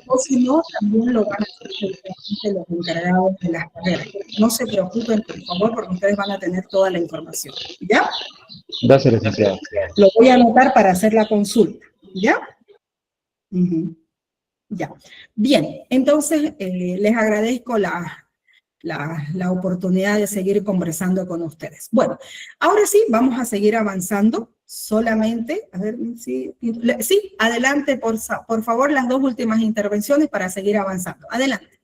o si no, también lo van a hacer los encargados de las carreras. No se preocupen, por favor, porque ustedes van a tener toda la información, ¿ya? Gracias, licenciada. Lo voy a anotar para hacer la consulta, ¿ya? Ya. Bien, entonces les agradezco la oportunidad de seguir conversando con ustedes. Bueno, ahora sí, vamos a seguir avanzando. Solamente, a ver, sí, adelante, por favor, las dos últimas intervenciones para seguir avanzando. Adelante.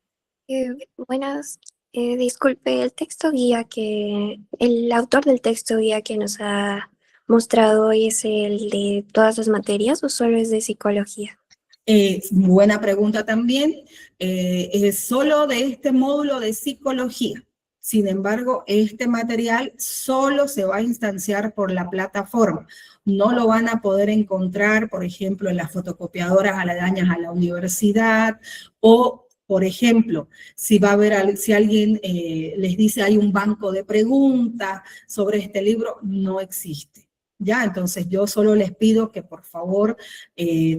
Buenas, disculpe, el autor del texto guía que nos ha mostrado hoy es el de todas las materias o solo es de psicología. Buena pregunta también. Es solo de este módulo de psicología. Sin embargo, este material solo se va a instanciar por la plataforma. No lo van a poder encontrar, por ejemplo, en las fotocopiadoras aledañas a la universidad o, por ejemplo, si alguien les dice hay un banco de preguntas sobre este libro, no existe. ¿Ya? Entonces yo solo les pido que por favor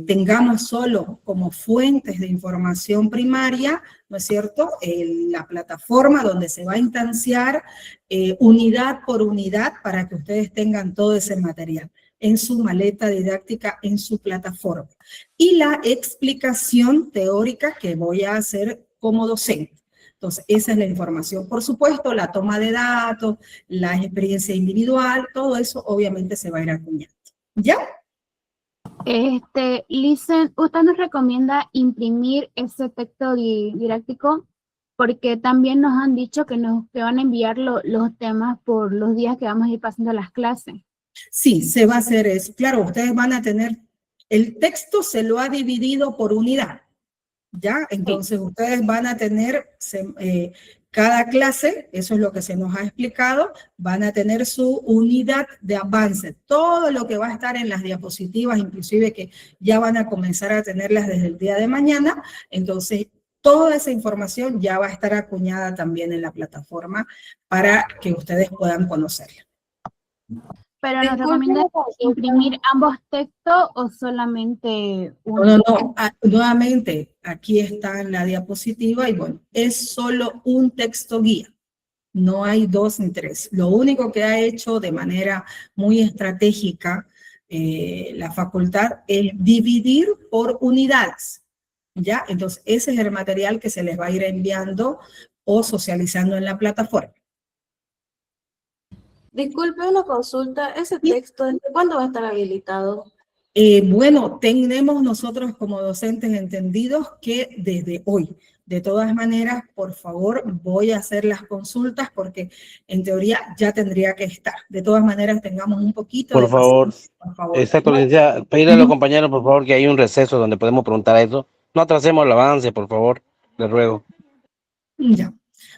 tengamos solo como fuentes de información primaria, ¿no es cierto?, la plataforma donde se va a instanciar unidad por unidad para que ustedes tengan todo ese material en su maleta didáctica, en su plataforma. Y la explicación teórica que voy a hacer como docente. Entonces, esa es la información. Por supuesto, la toma de datos, la experiencia individual, todo eso obviamente se va a ir acuñando. ¿Ya? Licen, ¿usted nos recomienda imprimir ese texto didáctico? Porque también nos han dicho que van a enviar los temas por los días que vamos a ir pasando las clases. Sí, se va a hacer eso. Claro, ustedes van a tener, el texto se lo ha dividido por unidad. ¿Ya? Entonces ustedes van a tener cada clase, eso es lo que se nos ha explicado, van a tener su unidad de avance. Todo lo que va a estar en las diapositivas, inclusive que ya van a comenzar a tenerlas desde el día de mañana, entonces toda esa información ya va a estar acuñada también en la plataforma para que ustedes puedan conocerla. ¿Pero nos recomienda imprimir ambos textos o solamente uno? No, nuevamente, aquí está en la diapositiva y bueno, es solo un texto guía. No hay 2 ni 3. Lo único que ha hecho de manera muy estratégica la facultad es dividir por unidades. ¿Ya? Entonces, ese es el material que se les va a ir enviando o socializando en la plataforma. Disculpe una consulta, ¿ese texto desde cuándo va a estar habilitado? Bueno, tenemos nosotros como docentes entendidos que desde hoy. De todas maneras, por favor, voy a hacer las consultas porque en teoría ya tendría que estar. De todas maneras, tengamos un poquito por de favor. paciencia, por favor. Exacto, licenciada. Pedirle a los compañeros, por favor, que hay un receso donde podemos preguntar a eso. No atrasemos el avance, por favor, les ruego. Ya.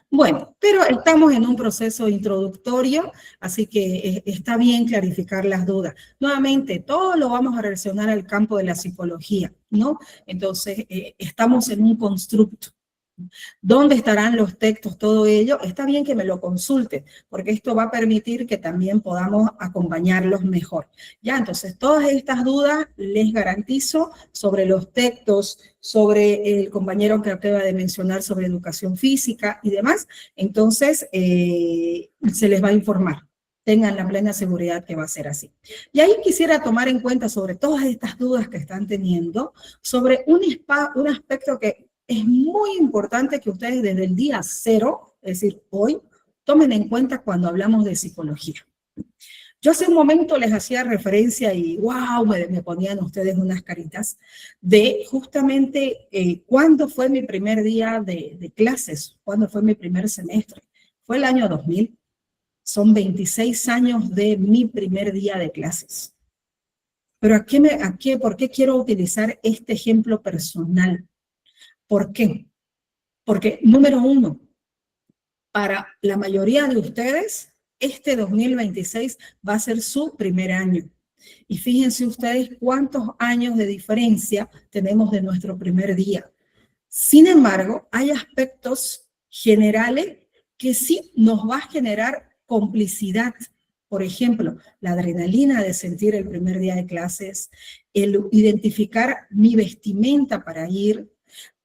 Bueno, pero estamos en un proceso introductorio, así que está bien clarificar las dudas. Nuevamente, todo lo vamos a relacionar al campo de la psicología, ¿no? Entonces, estamos en un constructo. ¿Dónde estarán los textos, todo ello? Está bien que me lo consulten, porque esto va a permitir que también podamos acompañarlos mejor. Ya, entonces, todas estas dudas les garantizo sobre los textos, sobre el compañero que acaba de mencionar sobre educación física y demás, entonces se les va a informar. Tengan la plena seguridad que va a ser así. Y ahí quisiera tomar en cuenta sobre todas estas dudas que están teniendo, sobre un aspecto que es muy importante que ustedes desde el día 0, es decir, hoy, tomen en cuenta cuando hablamos de psicología. Yo hace un momento les hacía referencia y wow, me ponían ustedes unas caritas de justamente cuándo fue mi primer día de clases, cuándo fue mi primer semestre. Fue el año 2000. Son 26 años de mi primer día de clases. Pero ¿por qué quiero utilizar este ejemplo personal? ¿Por qué? Porque, número 1, para la mayoría de ustedes, este 2026 va a ser su primer año. Y fíjense ustedes cuántos años de diferencia tenemos de nuestro primer día. Sin embargo, hay aspectos generales que sí nos va a generar complicidad, Por ejemplo, la adrenalina de sentir el primer día de clases, el identificar mi vestimenta para ir,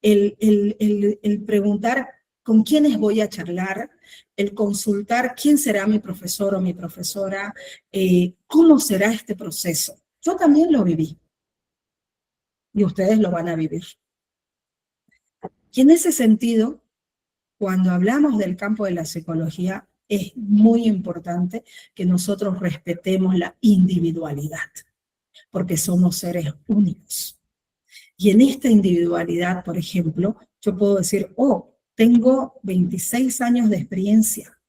el preguntar con quiénes voy a charlar, el consultar quién será mi profesor o mi profesora, cómo será este proceso. Yo también lo viví y ustedes lo van a vivir. Y en ese sentido, cuando hablamos del campo de la psicología, es muy importante que nosotros respetemos la individualidad, porque somos seres únicos. Y en esta individualidad, por ejemplo, yo puedo decir, oh, tengo 26 años de experiencia,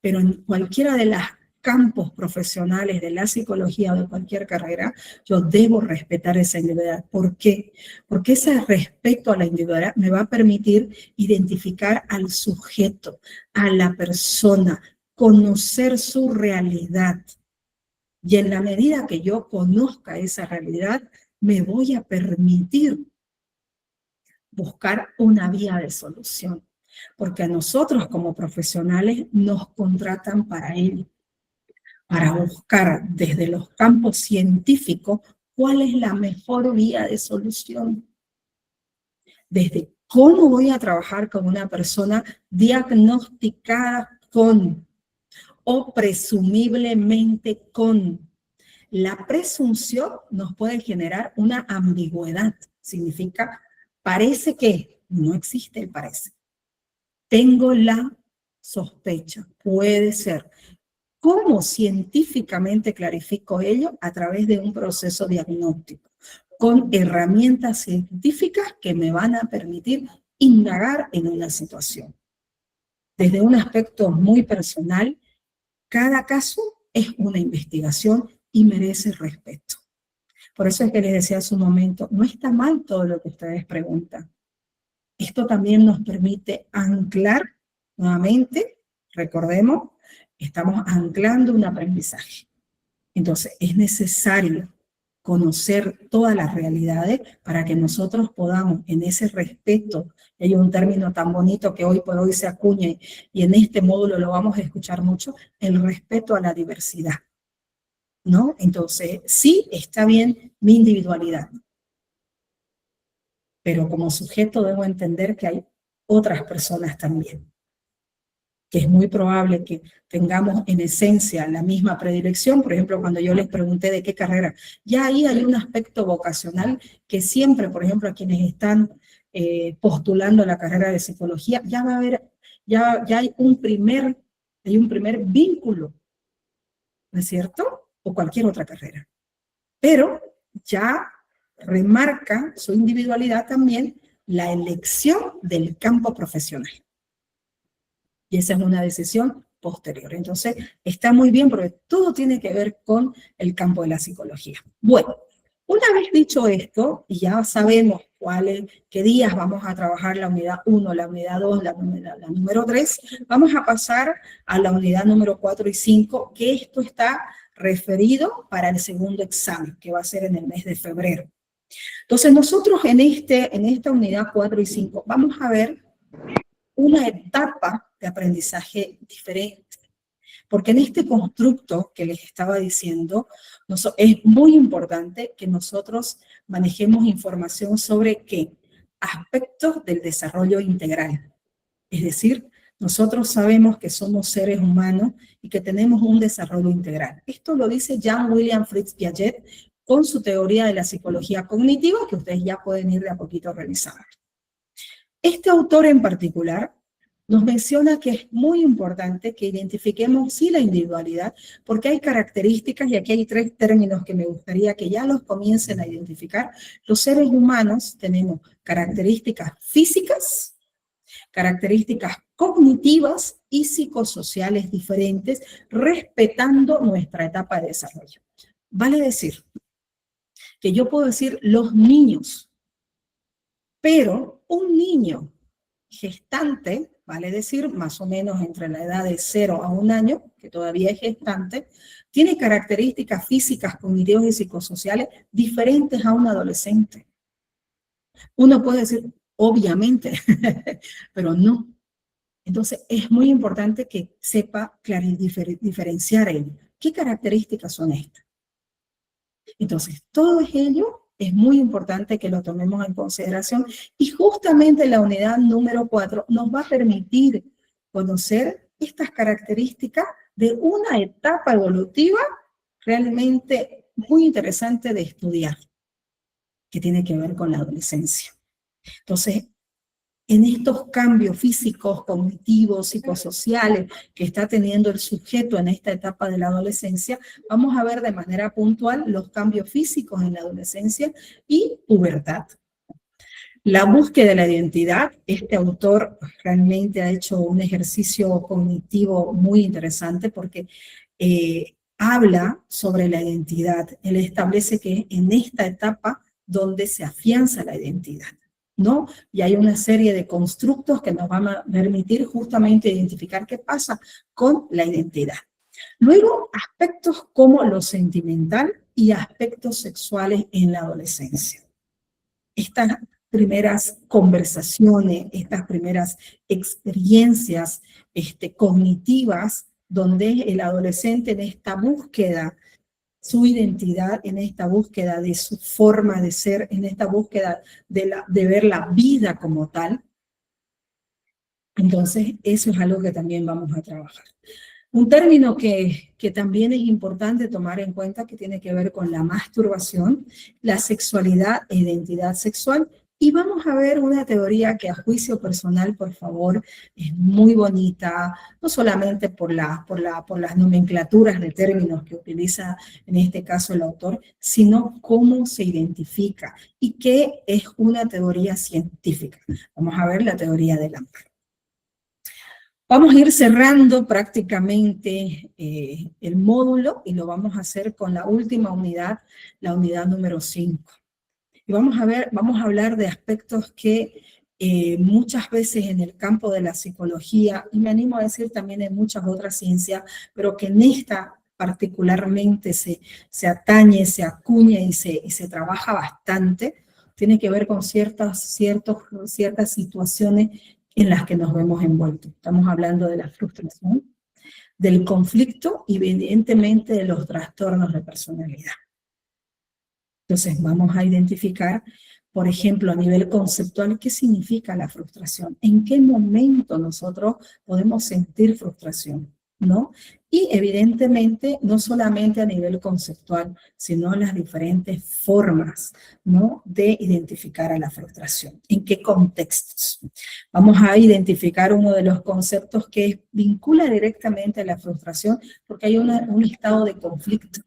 pero en cualquiera de los campos profesionales de la psicología o de cualquier carrera, yo debo respetar esa individualidad. ¿Por qué? Porque ese respeto a la individualidad me va a permitir identificar al sujeto, a la persona, conocer su realidad. Y en la medida que yo conozca esa realidad, me voy a permitir buscar una vía de solución. Porque a nosotros como profesionales nos contratan para ello, para buscar desde los campos científicos cuál es la mejor vía de solución. Desde cómo voy a trabajar con una persona diagnosticada con o presumiblemente con. La presunción nos puede generar una ambigüedad. Significa, parece que, no existe el parece. Tengo la sospecha, puede ser. ¿Cómo científicamente clarifico ello? A través de un proceso diagnóstico, con herramientas científicas que me van a permitir indagar en una situación. Desde un aspecto muy personal, cada caso es una investigación y merece respeto. Por eso es que les decía hace un momento, no está mal todo lo que ustedes preguntan. Esto también nos permite anclar nuevamente, recordemos, estamos anclando un aprendizaje. Entonces, es necesario conocer todas las realidades para que nosotros podamos, en ese respeto, y hay un término tan bonito que hoy por hoy se acuña y en este módulo lo vamos a escuchar mucho, el respeto a la diversidad, ¿no? Entonces, sí está bien mi individualidad, pero como sujeto debo entender que hay otras personas también, que es muy probable que tengamos en esencia la misma predilección. Por ejemplo, cuando yo les pregunté de qué carrera, ya ahí hay un aspecto vocacional que siempre, por ejemplo, a quienes están postulando la carrera de psicología, ya va a haber, ya hay un primer vínculo, ¿no es cierto? O cualquier otra carrera. Pero ya remarca su individualidad también la elección del campo profesional. Y esa es una decisión posterior. Entonces, está muy bien porque todo tiene que ver con el campo de la psicología. Bueno, una vez dicho esto, y ya sabemos qué días vamos a trabajar la unidad 1, la unidad 2, la número 3, vamos a pasar a la unidad número 4 y 5, que esto está referido para el segundo examen, que va a ser en el mes de febrero. Entonces, nosotros en esta unidad 4 y 5 vamos a ver una etapa de aprendizaje diferente. Porque en este constructo que les estaba diciendo, es muy importante que nosotros manejemos información sobre ¿qué? Aspectos del desarrollo integral. Es decir, nosotros sabemos que somos seres humanos y que tenemos un desarrollo integral. Esto lo dice Jean William Fritz Piaget con su teoría de la psicología cognitiva, que ustedes ya pueden ir de a poquito revisando. Este autor en particular nos menciona que es muy importante que identifiquemos sí la individualidad, porque hay características, y aquí hay 3 términos que me gustaría que ya los comiencen a identificar. Los seres humanos tenemos características físicas, características cognitivas y psicosociales diferentes, respetando nuestra etapa de desarrollo. Vale decir que yo puedo decir los niños, pero un niño gestante, vale decir, más o menos entre la edad de 0 a 1 año, que todavía es gestante, tiene características físicas, cognitivas y psicosociales diferentes a un adolescente. Uno puede decir, obviamente, pero no. Entonces, es muy importante que sepa diferenciar ello. ¿Qué características son estas? Entonces, todo ello es muy importante que lo tomemos en consideración y justamente la unidad número 4 nos va a permitir conocer estas características de una etapa evolutiva realmente muy interesante de estudiar, que tiene que ver con la adolescencia. Entonces, en estos cambios físicos, cognitivos, psicosociales que está teniendo el sujeto en esta etapa de la adolescencia, vamos a ver de manera puntual los cambios físicos en la adolescencia y pubertad. La búsqueda de la identidad, este autor realmente ha hecho un ejercicio cognitivo muy interesante porque habla sobre la identidad. Él establece que en esta etapa donde se afianza la identidad, ¿no? Y hay una serie de constructos que nos van a permitir justamente identificar qué pasa con la identidad. Luego, aspectos como lo sentimental y aspectos sexuales en la adolescencia. Estas primeras conversaciones, estas primeras experiencias cognitivas, donde el adolescente en esta búsqueda su identidad, en esta búsqueda de su forma de ser, en esta búsqueda de ver la vida como tal. Entonces, eso es algo que también vamos a trabajar. Un término que también es importante tomar en cuenta, que tiene que ver con la masturbación, la sexualidad e identidad sexual. Y vamos a ver una teoría que a juicio personal, por favor, es muy bonita, no solamente por las nomenclaturas de términos que utiliza en este caso el autor, sino cómo se identifica y qué es una teoría científica. Vamos a ver la teoría del amor. Vamos a ir cerrando prácticamente el módulo y lo vamos a hacer con la última unidad, la unidad número 5. Y vamos a hablar de aspectos que muchas veces en el campo de la psicología, y me animo a decir también en muchas otras ciencias, pero que en esta particularmente se atañe, se acuña y se trabaja bastante, tiene que ver con ciertas situaciones en las que nos vemos envueltos. Estamos hablando de la frustración, del conflicto y evidentemente de los trastornos de personalidad. Entonces vamos a identificar, por ejemplo, a nivel conceptual, qué significa la frustración, en qué momento nosotros podemos sentir frustración, ¿no? Y evidentemente, no solamente a nivel conceptual, sino las diferentes formas, ¿no?, de identificar a la frustración. ¿En qué contextos? Vamos a identificar uno de los conceptos que vincula directamente a la frustración, porque hay un estado de conflicto.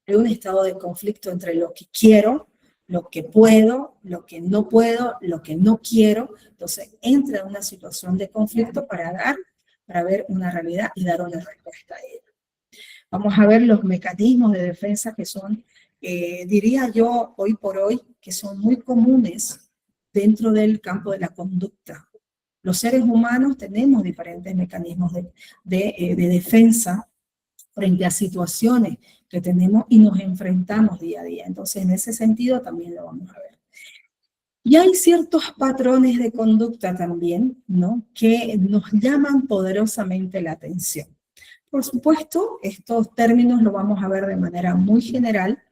Hay un estado de conflicto entre lo que quiero, lo que puedo, lo que no puedo, lo que no quiero. Entonces, entra en una situación de conflicto para ver una realidad y dar una respuesta a ella. Vamos a ver los mecanismos de defensa que son, diría yo, hoy por hoy, que son muy comunes dentro del campo de la conducta. Los seres humanos tenemos diferentes mecanismos de defensa frente a situaciones que tenemos y nos enfrentamos día a día. Entonces, en ese sentido también lo vamos a ver. Y hay ciertos patrones de conducta también, ¿no?, que nos llaman poderosamente la atención. Por supuesto, estos términos los vamos a ver de manera muy general,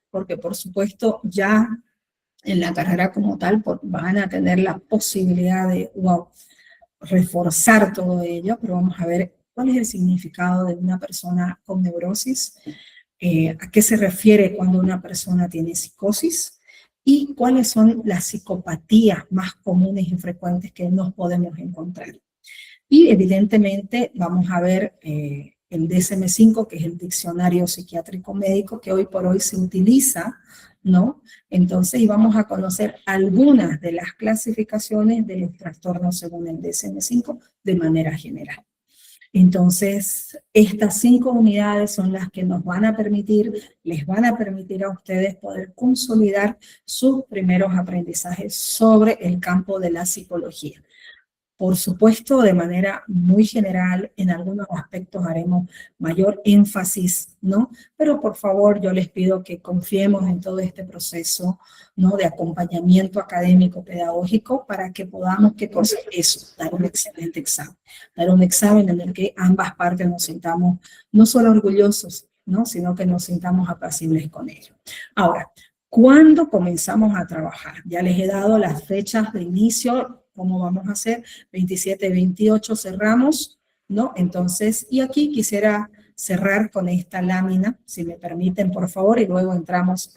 porque por supuesto ya en la carrera como tal van a tener la posibilidad de reforzar todo ello, pero vamos a ver cuál es el significado de una persona con neurosis, a qué se refiere cuando una persona tiene psicosis, y cuáles son las psicopatías más comunes y frecuentes que nos podemos encontrar. Y evidentemente vamos a ver el DSM-5, que es el Diccionario Psiquiátrico Médico, que hoy por hoy se utiliza, ¿no? Entonces, y vamos a conocer algunas de las clasificaciones de los trastornos según el DSM-5 de manera general. Entonces, estas 5 unidades son las que les van a permitir a ustedes poder consolidar sus primeros aprendizajes sobre el campo de la psicología. Por supuesto, de manera muy general, en algunos aspectos haremos mayor énfasis, ¿no? Pero por favor, yo les pido que confiemos en todo este proceso, ¿no? De acompañamiento académico, pedagógico, para que podamos, ¿qué cosa? Eso, dar un excelente examen. Dar un examen en el que ambas partes nos sintamos no solo orgullosos, ¿no? Sino que nos sintamos apacibles con ello. Ahora, ¿cuándo comenzamos a trabajar? Ya les he dado las fechas de inicio. ¿Cómo vamos a hacer? 27, 28 cerramos, ¿no? Entonces, y aquí quisiera cerrar con esta lámina, si me permiten, por favor, y luego entramos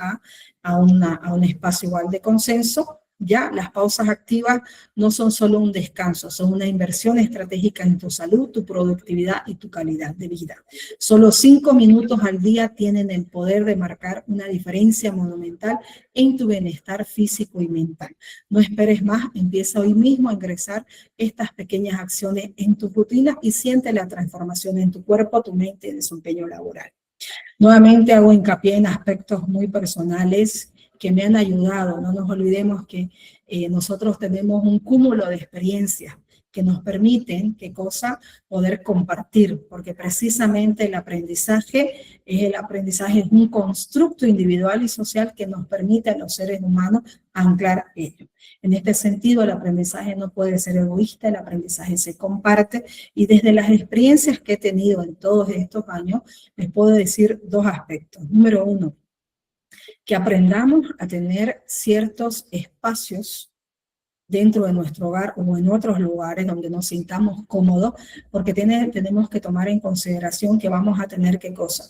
a un espacio igual de consenso. Ya las pausas activas no son solo un descanso, son una inversión estratégica en tu salud, tu productividad y tu calidad de vida. Solo 5 minutos al día tienen el poder de marcar una diferencia monumental en tu bienestar físico y mental. No esperes más, empieza hoy mismo a ingresar estas pequeñas acciones en tu rutina y siente la transformación en tu cuerpo, tu mente y desempeño laboral. Nuevamente hago hincapié en aspectos muy personales que me han ayudado. No nos olvidemos que nosotros tenemos un cúmulo de experiencias que nos permiten, ¿qué cosa? Poder compartir, porque precisamente el aprendizaje es un constructo individual y social que nos permite a los seres humanos anclar ello. En este sentido, el aprendizaje no puede ser egoísta, el aprendizaje se comparte, y desde las experiencias que he tenido en todos estos años, les puedo decir 2 aspectos. Número 1, que aprendamos a tener ciertos espacios dentro de nuestro hogar o en otros lugares donde nos sintamos cómodos, porque tenemos que tomar en consideración que vamos a tener ¿qué cosa?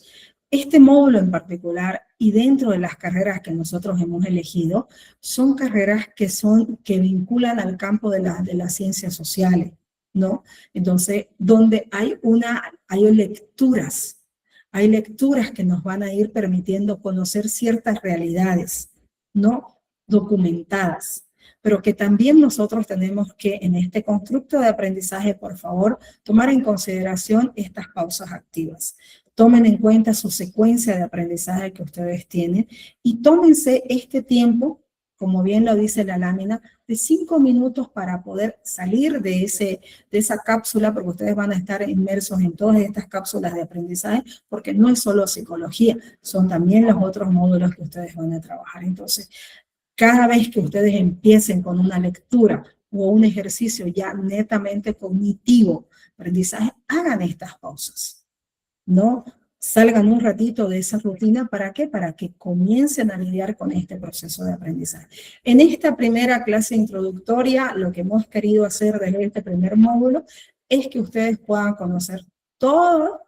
Este módulo en particular y dentro de las carreras que nosotros hemos elegido, son carreras que vinculan al campo de las ciencias sociales, ¿no? Entonces, donde hay lecturas. Hay lecturas que nos van a ir permitiendo conocer ciertas realidades, ¿no? Documentadas, pero que también nosotros tenemos que, en este constructo de aprendizaje, por favor, tomar en consideración estas pausas activas. Tomen en cuenta su secuencia de aprendizaje que ustedes tienen y tómense este tiempo, como bien lo dice la lámina, de 5 minutos para poder salir de esa cápsula, porque ustedes van a estar inmersos en todas estas cápsulas de aprendizaje, porque no es solo psicología, son también los otros módulos que ustedes van a trabajar. Entonces, cada vez que ustedes empiecen con una lectura o un ejercicio ya netamente cognitivo, aprendizaje, hagan estas pausas, ¿no? Salgan un ratito de esa rutina, ¿para qué? Para que comiencen a lidiar con este proceso de aprendizaje. En esta primera clase introductoria, lo que hemos querido hacer desde este primer módulo es que ustedes puedan conocer todos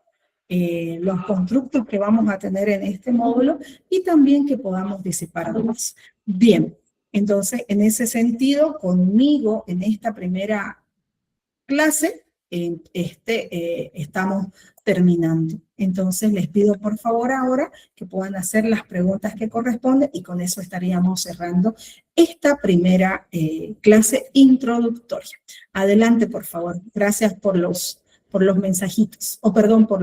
los constructos que vamos a tener en este módulo y también que podamos disipar dudas. Bien, entonces, en ese sentido, conmigo en esta primera clase, estamos terminando. Entonces, les pido por favor ahora que puedan hacer las preguntas que corresponden y con eso estaríamos cerrando esta primera clase introductoria. Adelante, por favor. Gracias por los mensajitos, o perdón, por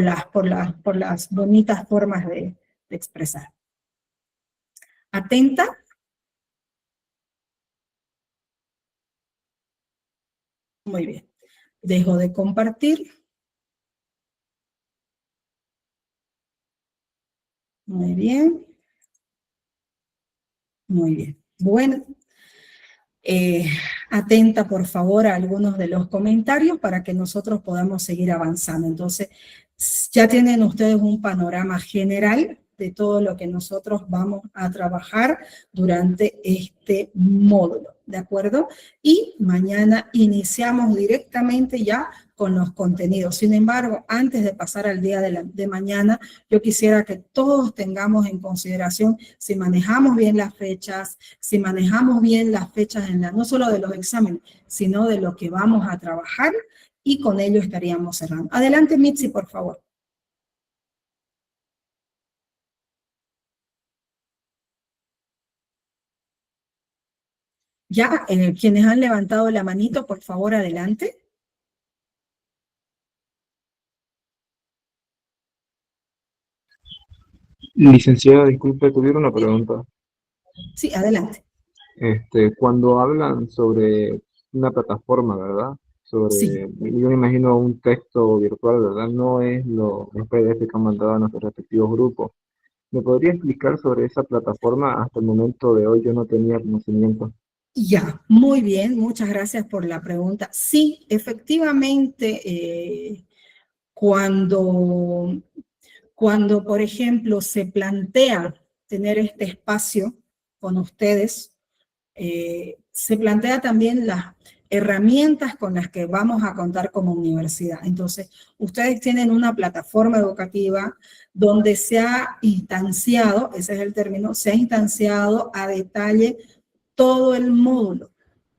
las bonitas formas de expresar. ¿Atenta? Muy bien. Dejo de compartir. Muy bien. Muy bien. Bueno, atenta por favor a algunos de los comentarios para que nosotros podamos seguir avanzando. Entonces, ya tienen ustedes un panorama general de todo lo que nosotros vamos a trabajar durante este módulo, ¿de acuerdo? Y mañana iniciamos directamente ya con los contenidos. Sin embargo, antes de pasar al día de mañana, yo quisiera que todos tengamos en consideración si manejamos bien las fechas, no solo de los exámenes, sino de lo que vamos a trabajar, y con ello estaríamos cerrando. Adelante, Mitzi, por favor. Ya, quienes han levantado la manito, por favor, adelante. Licenciada, disculpe, tuviera una pregunta. Sí, adelante. Cuando hablan sobre una plataforma, ¿verdad? Sí. Yo me imagino un texto virtual, ¿verdad? No es los PDF que han mandado a nuestros respectivos grupos. ¿Me podría explicar sobre esa plataforma? Hasta el momento de hoy yo no tenía conocimiento. Ya, muy bien, muchas gracias por la pregunta. Sí, efectivamente, cuando, por ejemplo, se plantea tener este espacio con ustedes, se plantea también las herramientas con las que vamos a contar como universidad. Entonces, ustedes tienen una plataforma educativa donde se ha instanciado, ese es el término, se ha instanciado a detalle todo el módulo,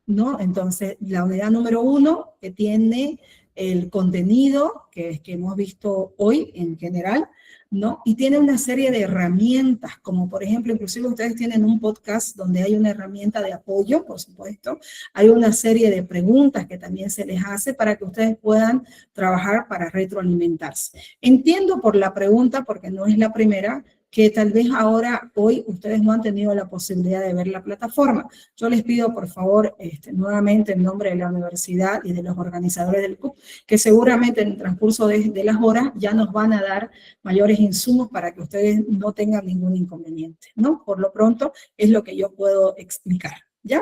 ¿no? Entonces, la unidad número 1, que tiene el contenido que hemos visto hoy en general, ¿no? Y tiene una serie de herramientas, como por ejemplo, inclusive ustedes tienen un podcast donde hay una herramienta de apoyo, por supuesto. Hay una serie de preguntas que también se les hace para que ustedes puedan trabajar para retroalimentarse. Entiendo por la pregunta, porque no es la primera, que tal vez ahora, hoy, ustedes no han tenido la posibilidad de ver la plataforma. Yo les pido, por favor, nuevamente en nombre de la universidad y de los organizadores del CUP, que seguramente en el transcurso de las horas ya nos van a dar mayores insumos para que ustedes no tengan ningún inconveniente, ¿no? Por lo pronto, es lo que yo puedo explicar, ¿ya?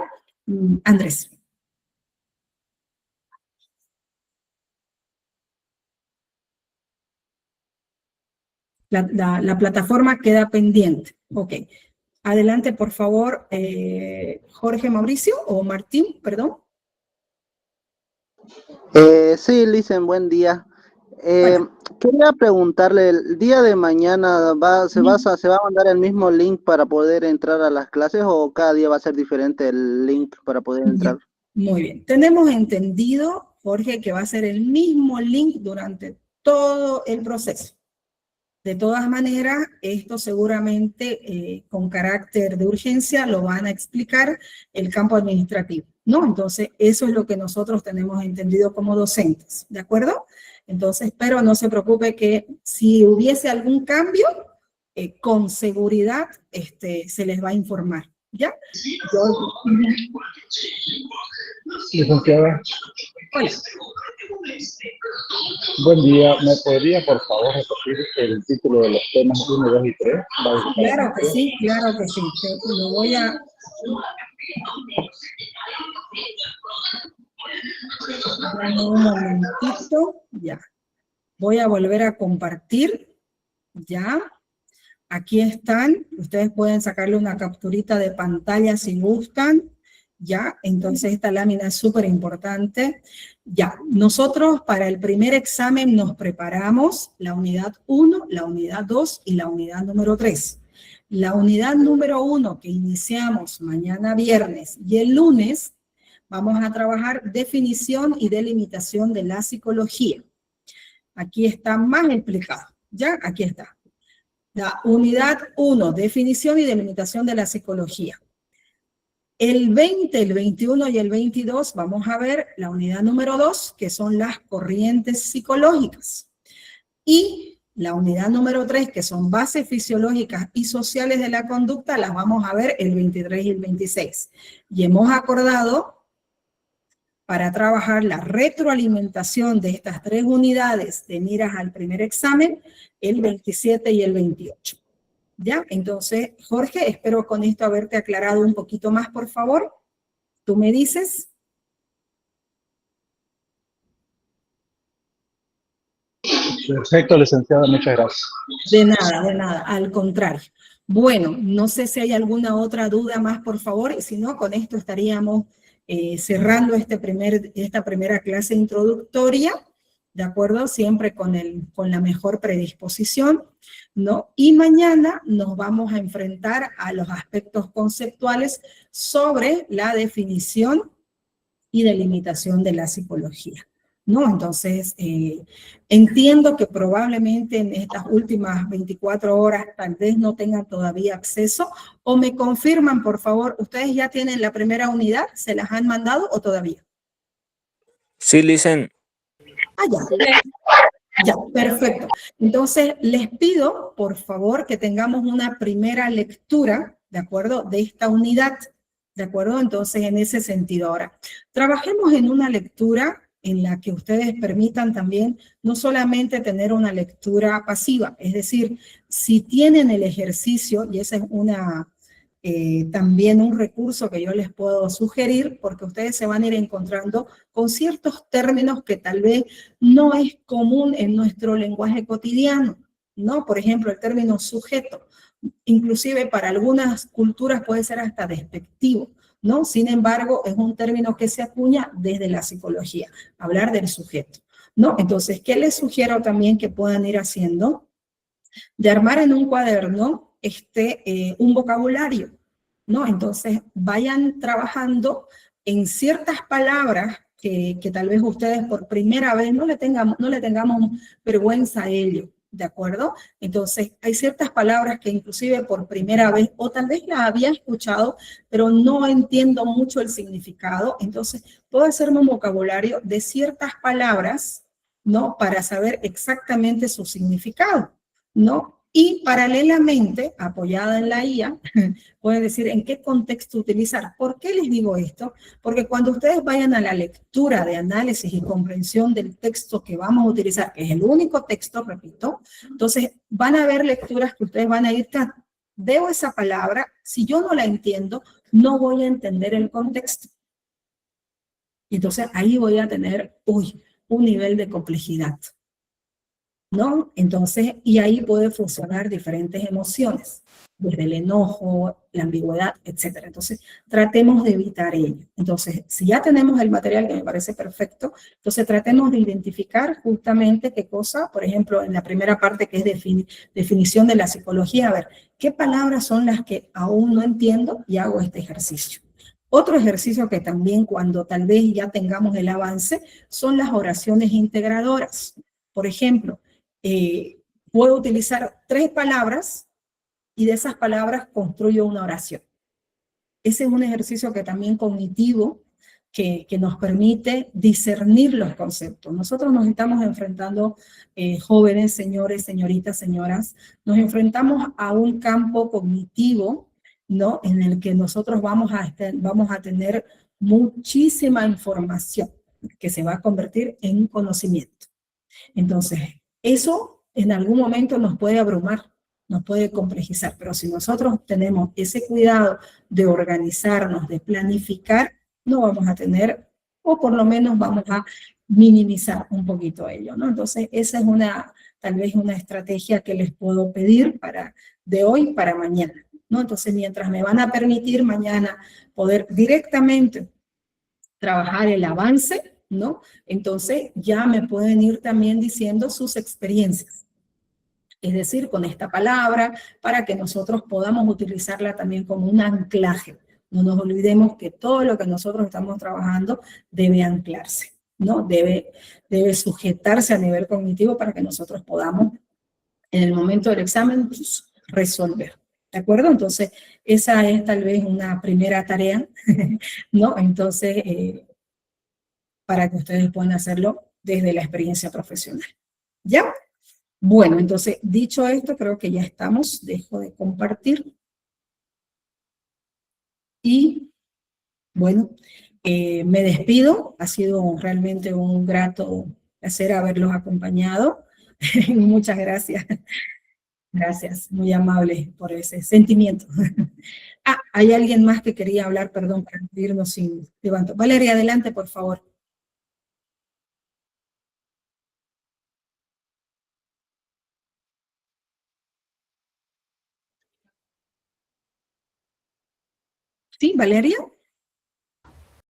Andrés. La plataforma queda pendiente. Ok. Adelante, por favor, Jorge Mauricio, o Martín, perdón. Sí, Licen, buen día. Quería preguntarle, ¿el día de mañana se va a mandar el mismo link para poder entrar a las clases o cada día va a ser diferente el link para poder entrar? Muy bien. Tenemos entendido, Jorge, que va a ser el mismo link durante todo el proceso. De todas maneras, esto seguramente con carácter de urgencia lo van a explicar el campo administrativo, ¿no? Entonces, eso es lo que nosotros tenemos entendido como docentes, ¿de acuerdo? Entonces, pero no se preocupe que si hubiese algún cambio, con seguridad se les va a informar, ¿ya? Licenciada. Hola. Buen día. ¿Me podría, por favor, repetir el título de los temas 1, 2 y 3? Claro que sí, claro que sí. Lo voy a... Dame un momentito, ya. Voy a volver a compartir, ya. Aquí están, ustedes pueden sacarle una capturita de pantalla si gustan, ya. Entonces esta lámina es súper importante. Ya, nosotros para el primer examen nos preparamos la unidad 1, la unidad 2 y la unidad número 3. La unidad número 1 que iniciamos mañana viernes y el lunes, vamos a trabajar definición y delimitación de la psicología. Aquí está más explicado, ¿ya? Aquí está. La unidad 1, definición y delimitación de la psicología. El 20, el 21 y el 22 vamos a ver la unidad número 2, que son las corrientes psicológicas. Y la unidad número 3, que son bases fisiológicas y sociales de la conducta, las vamos a ver el 23 y el 26. Y hemos acordado para trabajar la retroalimentación de estas 3 unidades de miras al primer examen, el 27 y el 28. ¿Ya? Entonces, Jorge, espero con esto haberte aclarado un poquito más, por favor. ¿Tú me dices? Perfecto, licenciada, muchas gracias. De nada, al contrario. Bueno, no sé si hay alguna otra duda más, por favor, y si no, con esto estaríamos cerrando esta primera clase introductoria, ¿de acuerdo? Siempre con la mejor predisposición, ¿no? Y mañana nos vamos a enfrentar a los aspectos conceptuales sobre la definición y delimitación de la psicología, ¿no? Entonces, entiendo que probablemente en estas últimas 24 horas tal vez no tengan todavía acceso, o me confirman, por favor, ¿ustedes ya tienen la primera unidad? ¿Se las han mandado o todavía? Sí, Licen. Ah, ya. Ya, perfecto. Entonces, les pido, por favor, que tengamos una primera lectura, ¿de acuerdo?, de esta unidad, ¿De acuerdo? Entonces, en ese sentido. Ahora, trabajemos en una lectura en la que ustedes permitan también no solamente tener una lectura pasiva, es decir, si tienen el ejercicio, y esa es también un recurso que yo les puedo sugerir, porque ustedes se van a ir encontrando con ciertos términos que tal vez no es común en nuestro lenguaje cotidiano, ¿no? Por ejemplo, el término sujeto, inclusive para algunas culturas puede ser hasta despectivo, ¿no? Sin embargo, es un término que se acuña desde la psicología, hablar del sujeto, ¿no? Entonces, ¿qué les sugiero también que puedan ir haciendo? De armar en un cuaderno un vocabulario, ¿no? Entonces, vayan trabajando en ciertas palabras que tal vez ustedes por primera vez no le tengamos vergüenza a ello, ¿de acuerdo? Entonces, hay ciertas palabras que inclusive por primera vez, o tal vez las había escuchado, pero no entiendo mucho el significado. Entonces, puedo hacerme un vocabulario de ciertas palabras, ¿no? Para saber exactamente su significado, ¿no? Y paralelamente, apoyada en la IA, pueden decir en qué contexto utilizar. ¿Por qué les digo esto? Porque cuando ustedes vayan a la lectura de análisis y comprensión del texto que vamos a utilizar, que es el único texto, repito, entonces van a haber lecturas que ustedes van a ir, veo esa palabra, si yo no la entiendo, no voy a entender el contexto. Y entonces ahí voy a tener, un nivel de complejidad, ¿no? Entonces, y ahí puede funcionar diferentes emociones, desde el enojo, la ambigüedad, etc. Entonces, tratemos de evitar ello. Entonces, si ya tenemos el material, que me parece perfecto, entonces tratemos de identificar justamente qué cosa, por ejemplo, en la primera parte que es definición de la psicología, a ver, qué palabras son las que aún no entiendo y hago este ejercicio. Otro ejercicio que también cuando tal vez ya tengamos el avance son las oraciones integradoras. Por ejemplo, puedo utilizar 3 palabras y de esas palabras construyo una oración. Ese es un ejercicio que también cognitivo que nos permite discernir los conceptos. Nosotros nos estamos enfrentando, jóvenes, señores, señoritas, señoras, nos enfrentamos a un campo cognitivo, ¿no? En el que nosotros vamos a tener muchísima información que se va a convertir en conocimiento. Entonces, eso en algún momento nos puede abrumar, nos puede complejizar, pero si nosotros tenemos ese cuidado de organizarnos, de planificar, no vamos a tener, o por lo menos vamos a minimizar un poquito ello, ¿no? Entonces, esa es tal vez una estrategia que les puedo pedir de hoy para mañana, ¿no? Entonces, mientras me van a permitir mañana poder directamente trabajar el avance, ¿no? Entonces ya me pueden ir también diciendo sus experiencias. Es decir, con esta palabra, para que nosotros podamos utilizarla también como un anclaje. No nos olvidemos que todo lo que nosotros estamos trabajando debe anclarse, ¿no? Debe sujetarse a nivel cognitivo para que nosotros podamos, en el momento del examen, pues, resolver. ¿De acuerdo? Entonces, esa es tal vez una primera tarea, ¿no? Entonces, para que ustedes puedan hacerlo desde la experiencia profesional. ¿Ya? Bueno, entonces, dicho esto, creo que ya estamos. Dejo de compartir. Y, bueno, me despido. Ha sido realmente un grato placer haberlos acompañado. Muchas gracias. Gracias, muy amable por ese sentimiento. Hay alguien más que quería hablar, perdón, para irnos sin levantar. Valeria, adelante, por favor. ¿Sí, Valeria?